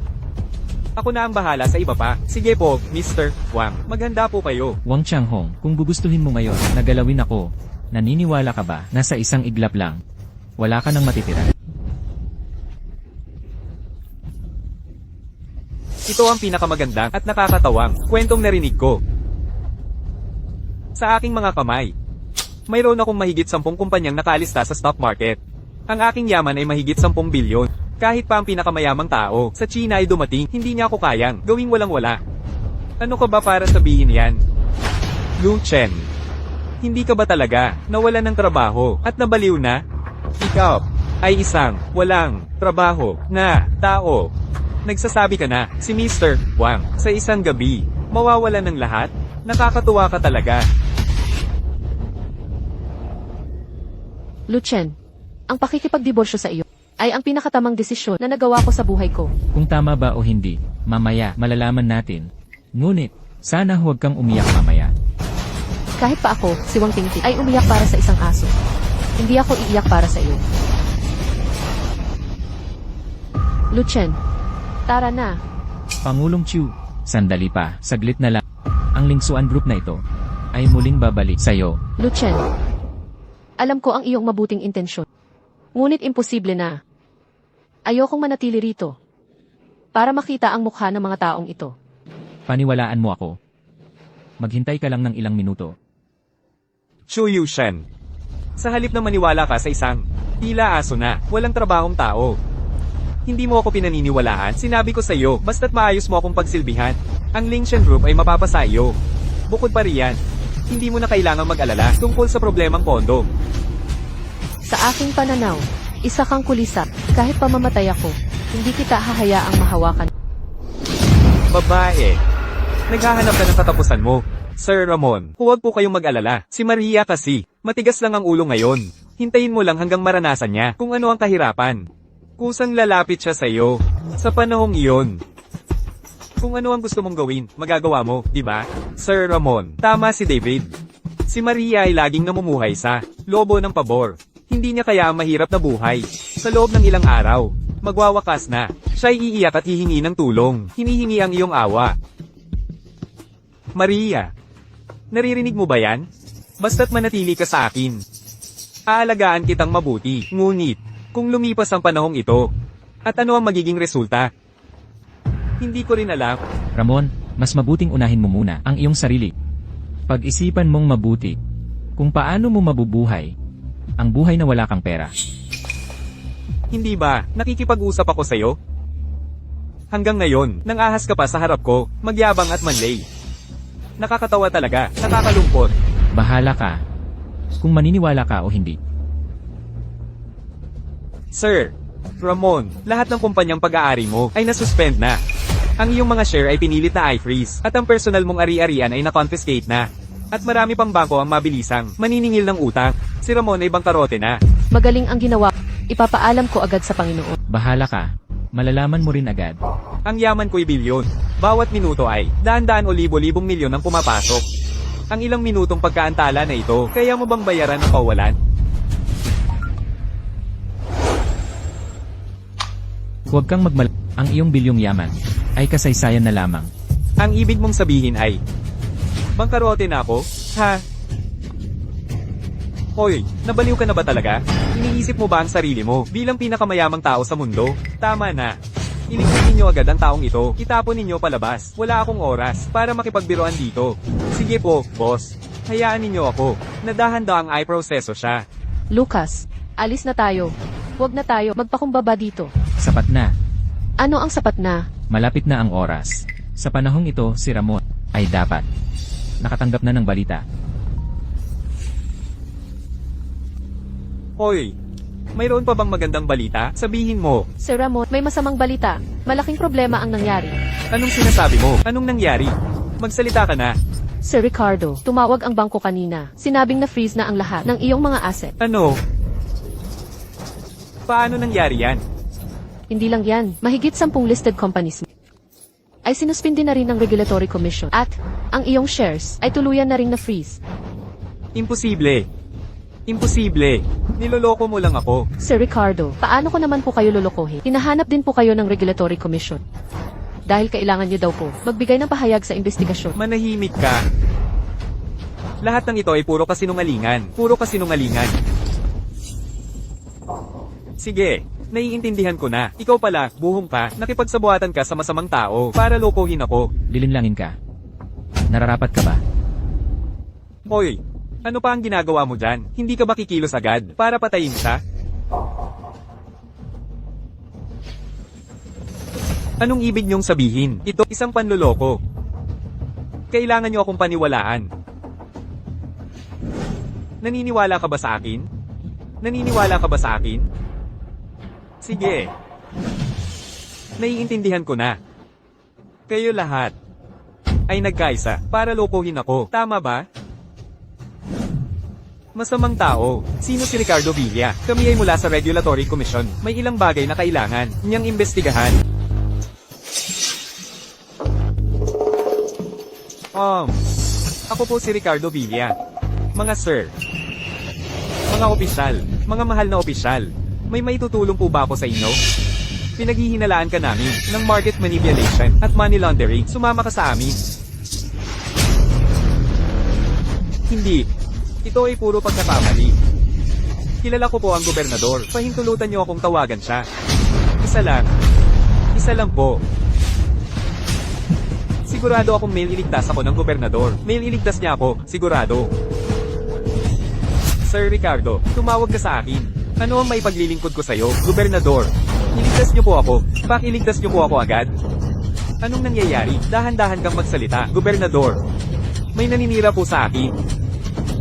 Ako na ang bahala sa iba pa. Sige po, Mr. Wang, maghanda po kayo. Wang Changhong, kung gugustuhin mo ngayon, nagalawin ako. Naniniwala ka ba na sa isang iglap lang, wala ka nang matitira? Ito ang pinakamagandang at nakakatawang kwentong narinig ko. Sa aking mga kamay, mayroon akong mahigit 10 kumpanyang nakalista sa stock market. Ang aking yaman ay mahigit 10 bilyon. Kahit pa ang pinakamayamang tao sa China ay dumating, hindi niya ako kayang gawing walang-wala. Ano ka ba para sabihin yan? Lu Chen, hindi ka ba talaga nawalan ng trabaho at nabaliw na? Ikaw ay isang walang trabaho na tao. Nagsasabi ka na, si Mr. Wang, sa isang gabi, mawawalan ng lahat? Nakakatuwa ka talaga. Luchen, ang pakikipagdiborsyo sa iyo ay ang pinakatamang desisyon na nagawa ko sa buhay ko. Kung tama ba o hindi, mamaya malalaman natin. Ngunit, sana huwag kang umiyak mamaya. Kahit pa ako, si Wang Tingting, ay umiyak para sa isang aso. Hindi ako iiyak para sa iyo. Luchen, tara na. Pangulong Chu, sandali pa, saglit na lang. Ang Lingsuan Group na ito ay muling babalik sa'yo. Luchen, alam ko ang iyong mabuting intensyon. Ngunit imposible na. Ayokong manatili rito para makita ang mukha ng mga taong ito. Paniwalaan mo ako. Maghintay ka lang ng ilang minuto. Chu Yushen, sa halip na maniwala ka sa isang tila aso na walang trabahong tao, hindi mo ako pinaniniwalaan. Sinabi ko sa iyo, basta't maayos mo akong pagsilbihan, ang Lingshan Group ay mapapasa iyo. Bukod pa riyan, hindi mo na kailangang mag-alala tungkol sa problemang pondo. Sa aking pananaw, isa kang kulisa. Kahit pamamatay ako, hindi kita hahayaang mahawakan. Babae, naghahanap ka ng katapusan mo. Sir Ramon, huwag po kayong mag-alala. Si Maria kasi, matigas lang ang ulo ngayon. Hintayin mo lang hanggang maranasan niya kung ano ang kahirapan. Kusang lalapit siya sa'yo. Sa panahong iyon. Kung ano ang gusto mong gawin, magagawa mo, di ba? Sir Ramon, tama si David. Si Maria ay laging namumuhay sa lobo ng pabor. Hindi niya kaya ang mahirap na buhay. Sa loob ng ilang araw, magwawakas na. Siya'y iiyak at hihingi ng tulong. Hinihingi ang iyong awa. Maria, naririnig mo ba yan? Basta't manatili ka sa akin. Aalagaan kitang mabuti. Ngunit, kung lumipas ang panahong ito, at ano ang magiging resulta? Hindi ko rin alam. Ramon, mas mabuting unahin mo muna ang iyong sarili. Pag-isipan mong mabuti kung paano mo mabubuhay ang buhay na wala kang pera. Hindi ba, nakikipag-usap ako sa'yo? Hanggang ngayon, nang ahas ka pa sa harap ko, magyabang at manlay. Nakakatawa talaga, nakakalungkot. Bahala ka kung maniniwala ka o hindi. Sir Ramon, lahat ng kumpanyang pag-aari mo ay nasuspend na. Ang iyong mga share ay pinilit na i-freeze, at ang personal mong ari-arian ay na-confiscate na. At marami pang bangko ang mabilisang maniningil ng utang. Si Ramon ay bangkarote na. Magaling ang ginawa. Ipapaalam ko agad sa Panginoon. Bahala ka. Malalaman mo rin agad. Ang yaman ko'y bilyon. Bawat minuto ay daan-daan o libo-libong milyon ang pumapasok. Ang ilang minutong pagkaantala na ito, kaya mo bang bayaran ang kawalan? Huwag kang ang iyong bilyong yaman ay kasaysayan na lamang. Ang ibig mong sabihin ay, bangkarote na ako? Ha? Hoy, nabaliw ka na ba talaga? Iniisip mo ba ang sarili mo bilang pinakamayamang tao sa mundo? Tama na. Iligtas ninyo agad ang taong ito. Itapon ninyo palabas. Wala akong oras para makipagbiroan dito. Sige po, boss. Hayaan ninyo ako. Nadahanda ang i-proseso siya. Lucas, alis na tayo. Huwag na tayo magpakumbaba dito. Sapat na. Ano ang sapat na? Malapit na ang oras. Sa panahong ito, si Ramon ay dapat nakatanggap na ng balita. Hoy, mayroon pa bang magandang balita? Sabihin mo. Sir Ramon, may masamang balita. Malaking problema ang nangyari. Anong sinasabi mo? Anong nangyari? Magsalita ka na. Sir Ricardo, tumawag ang bangko kanina. Sinabing na freeze na ang lahat ng iyong mga asset. Ano? Paano nangyari yan? Hindi lang yan, mahigit 10 listed companies ay sinuspindi na rin ng Regulatory Commission at ang iyong shares ay tuluyan na rin na freeze. Imposible. Imposible. Niloloko mo lang ako. Sir Ricardo, paano ko naman po kayo lolokohin? Hinahanap din po kayo ng Regulatory Commission. Dahil kailangan niyo daw po magbigay ng pahayag sa investigasyon. Manahimik ka. Lahat ng ito ay puro kasinungalingan. Puro kasinungalingan. Sige, naiintindihan ko na. Ikaw pala, buhong pa, nakipagsabuhatan ka sa masamang tao para lokohin ako. Lilinlangin ka. Nararapat ka ba? Hoy, ano pa ang ginagawa mo dyan? Hindi ka ba kikilos agad para patayin siya? Anong ibig niyong sabihin? Ito, isang panloloko. Kailangan niyo akong paniwalaan. Naniniwala ka ba sa akin? Naniniwala ka ba sa akin? Sige. Naiintindihan ko na. Kayo lahat ay nagkaisa para lokohin ako. Tama ba? Masamang tao. Sino si Ricardo Villa? Kami ay mula sa Regulatory Commission. May ilang bagay na kailangan niyang imbestigahan. Ako po si Ricardo Villa. Mga sir, mga opisyal, mga mahal na opisyal, may maitutulong po ba ako sa inyo? Pinaghihinalaan ka namin ng market manipulation at money laundering. Sumama ka sa amin. Hindi. Ito ay puro pagkakamali. Kilala ko po ang gobernador. Pahintulutan niyo akong tawagan siya. Isa lang. Isa lang po. Sigurado akong mail iligtas ako ng gobernador. Mail iligtas niya ako, sigurado. Sir Ricardo, tumawag ka sa akin. Ano ang maipaglilingkod ko sa'yo, gobernador? Iligtas niyo po ako. Pakiligtas niyo po ako agad. Anong nangyayari? Dahan-dahan kang magsalita, gobernador. May naninira po sa akin.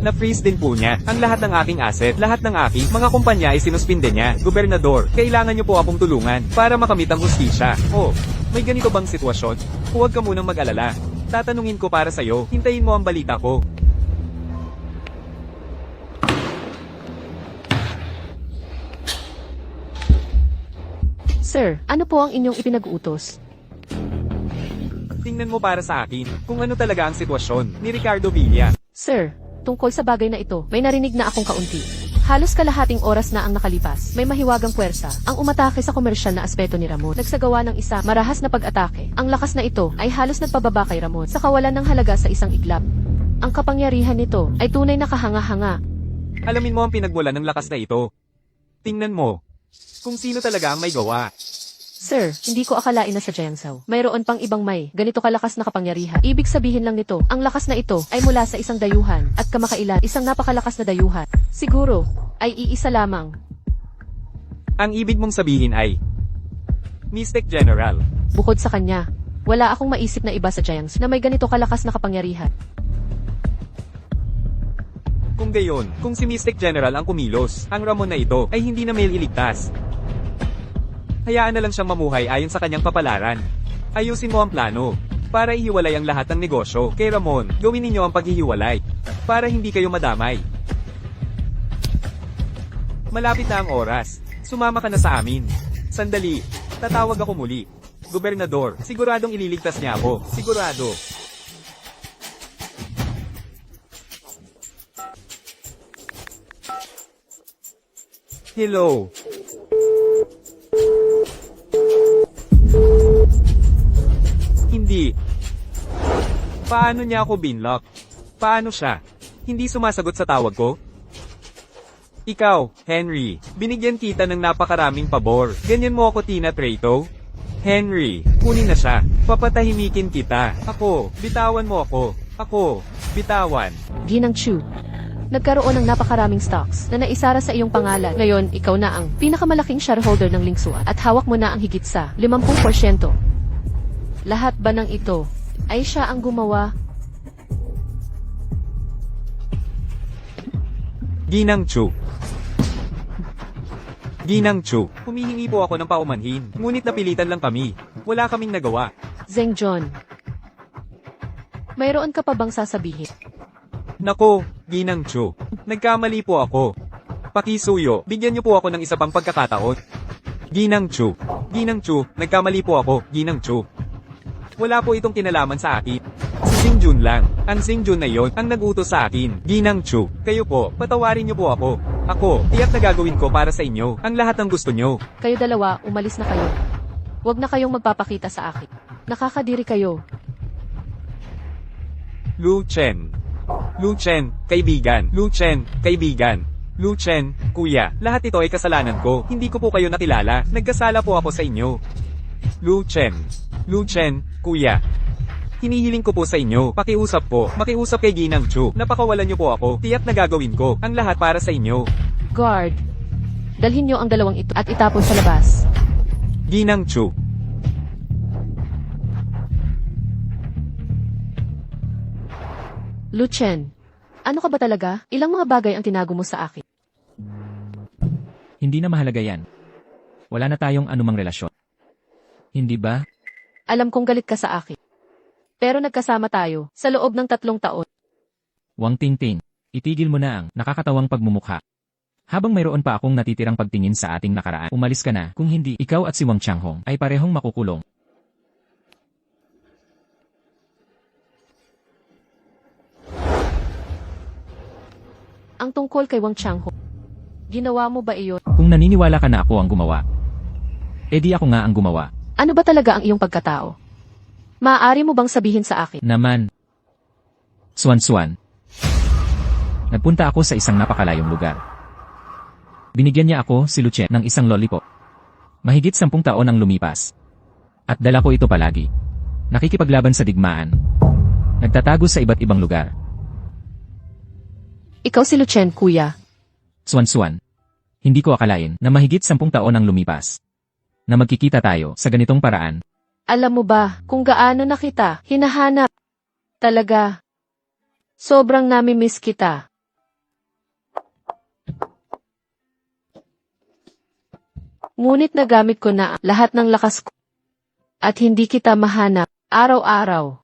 Na-freeze din po niya ang lahat ng aking asset, lahat ng aking mga kumpanya ay sinuspinde niya. Gobernador, kailangan niyo po akong tulungan para makamit ang hustisya. Oh, may ganito bang sitwasyon? Huwag ka munang mag-alala. Tatanungin ko para sa'yo, hintayin mo ang balita ko. Sir, ano po ang inyong ipinag-utos? Tingnan mo para sa akin kung ano talaga ang sitwasyon ni Ricardo Villa. Sir, tungkol sa bagay na ito, may narinig na akong kaunti. Halos kalahating oras na ang nakalipas. May mahiwagang puwersa ang umatake sa komersyal na aspeto ni Ramon. Nagsagawa ng isa marahas na pag-atake. Ang lakas na ito ay halos nagpababa kay Ramon sa kawalan ng halaga sa isang iglap. Ang kapangyarihan nito ay tunay na kahanga-hanga. Alamin mo ang pinagmulan ng lakas na ito. Tingnan mo kung sino talaga ang may gawa. Sir, hindi ko akalain na sa Jiangzhou. Mayroon pang ibang may ganito kalakas na kapangyarihan. Ibig sabihin lang nito, ang lakas na ito ay mula sa isang dayuhan at kamakailan, isang napakalakas na dayuhan. Siguro, ay iisa lamang. Ang ibig mong sabihin ay Mystic General. Bukod sa kanya, wala akong maisip na iba sa Jiangsu na may ganito kalakas na kapangyarihan. Kung gayon, kung si Mystic General ang kumilos, ang Ramon na ito ay hindi na may iligtas. Hayaan na lang siyang mamuhay ayon sa kanyang kapalaran. Ayusin mo ang plano para ihiwalay ang lahat ng negosyo. Kay Ramon, gawin ninyo ang paghihiwalay para hindi kayo madamay. Malapit na ang oras. Sumama ka na sa amin. Sandali, tatawag ako muli. Gobernador, siguradong ililigtas niya ako. Sigurado. Hello. Hindi. Paano niya ako binlock? Paano siya? Hindi sumasagot sa tawag ko? Ikaw, Henry, binigyan kita ng napakaraming pabor. Ganyan mo ako tinatrato? Henry, kunin na siya. Papatahimikin kita. Ako, bitawan mo ako. Ako, bitawan. Ginang Chu. Nagkaroon ng napakaraming stocks na naisara sa iyong pangalan. Ngayon, ikaw na ang pinakamalaking shareholder ng Lingsuan at hawak mo na ang higit sa 50%. Lahat ba ng ito ay siya ang gumawa? Ginang Chu. Ginang Chu, humihingi po ako ng paumanhin. Ngunit napilitan lang kami. Wala kaming nagawa. Zeng John. Mayroon ka pa bang sasabihin? Nako, Ginang Chu. Nagkamali po ako. Pakisuyo, bigyan niyo po ako ng isa pang pagkakataon. Ginang Chu. Ginang Chu, nagkamali po ako, Ginang Chu. Wala po itong kinalaman sa akin. Si Xingjun lang. Ang Xingjun na yon ang nagutos sa akin. Ginang Chu, kayo po, patawarin niyo po ako. Ako, tiyak na gagawin ko para sa inyo ang lahat ng gusto niyo. Kayo dalawa, umalis na kayo. Huwag na kayong magpapakita sa akin. Nakakadiri kayo. Lu Chen. Lu Chen, kaibigan. Lu Chen, kaibigan. Lu Chen, kuya, lahat ito ay kasalanan ko. Hindi ko po kayo nakilala. Nagkasala po ako sa inyo. Lu Chen. Lu Chen, kuya. Hinihiling ko po sa inyo, pakiusap po, makiusap kay Ginang Chu. Napakawalan niyo po ako, tiyak na gagawin ko, ang lahat para sa inyo. Guard. Dalhin niyo ang dalawang ito at itapon sa labas. Ginang Chu. Lu Chen. Ano ka ba talaga? Ilang mga bagay ang tinago mo sa akin? Hindi na mahalaga yan. Wala na tayong anumang relasyon. Hindi ba? Alam kong galit ka sa akin. Pero nagkasama tayo sa loob ng 3 taon. Wang Tingting, itigil mo na ang nakakatawang pagmumukha. Habang mayroon pa akong natitirang pagtingin sa ating nakaraan, umalis ka na. Kung hindi, ikaw at si Wang Changhong ay parehong makukulong. Ang tungkol kay Wang Changhong. Ginawa mo ba iyon? Kung naniniwala ka na ako ang gumawa, edi ako nga ang gumawa. Ano ba talaga ang iyong pagkatao? Maaari mo bang sabihin sa akin? Naman. Swan-swan. Nagpunta ako sa isang napakalayong lugar. Binigyan niya ako, si Luchen, ng isang lollipop. Mahigit 10 taon ang lumipas. At dala ko ito palagi. Nakikipaglaban sa digmaan. Nagtatago sa iba't ibang lugar. Ikaw si Lu Chen, kuya. Swan-swan. Hindi ko akalain na mahigit 10 taon ang lumipas. Na magkikita tayo sa ganitong paraan. Alam mo ba kung gaano na kita hinahanap? Talaga. Sobrang nami-miss kita. Ngunit nagamit ko na lahat ng lakas ko. At hindi kita mahanap. Araw-araw.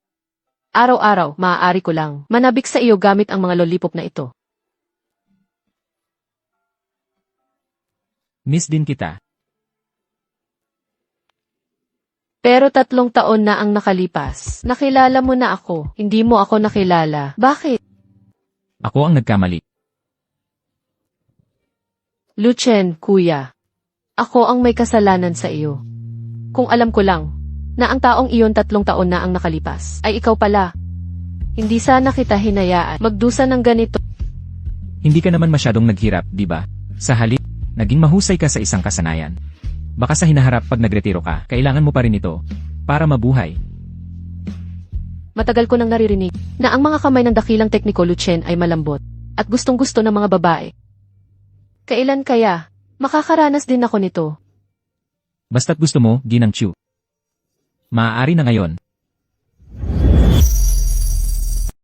Araw-araw, maaari ko lang manabik sa iyo gamit ang mga lollipop na ito. Miss din kita. Pero 3 taon na ang nakalipas. Nakilala mo na ako. Hindi mo ako nakilala. Bakit? Ako ang nagkamali. Lucien, kuya. Ako ang may kasalanan sa iyo. Kung alam ko lang, na ang taong iyon 3 taon na ang nakalipas, ay ikaw pala. Hindi sana kita hinayaan magdusa ng ganito. Hindi ka naman masyadong naghirap, di ba? Sa halip, naging mahusay ka sa isang kasanayan. Baka sa hinaharap pag nagretiro ka, kailangan mo pa rin ito para mabuhay. Matagal ko nang naririnig na ang mga kamay ng dakilang tekniko Lucien ay malambot at gustong-gusto ng mga babae. Kailan kaya makakaranas din ako nito? Basta't gusto mo, Ginang Chu. Maaari na ngayon.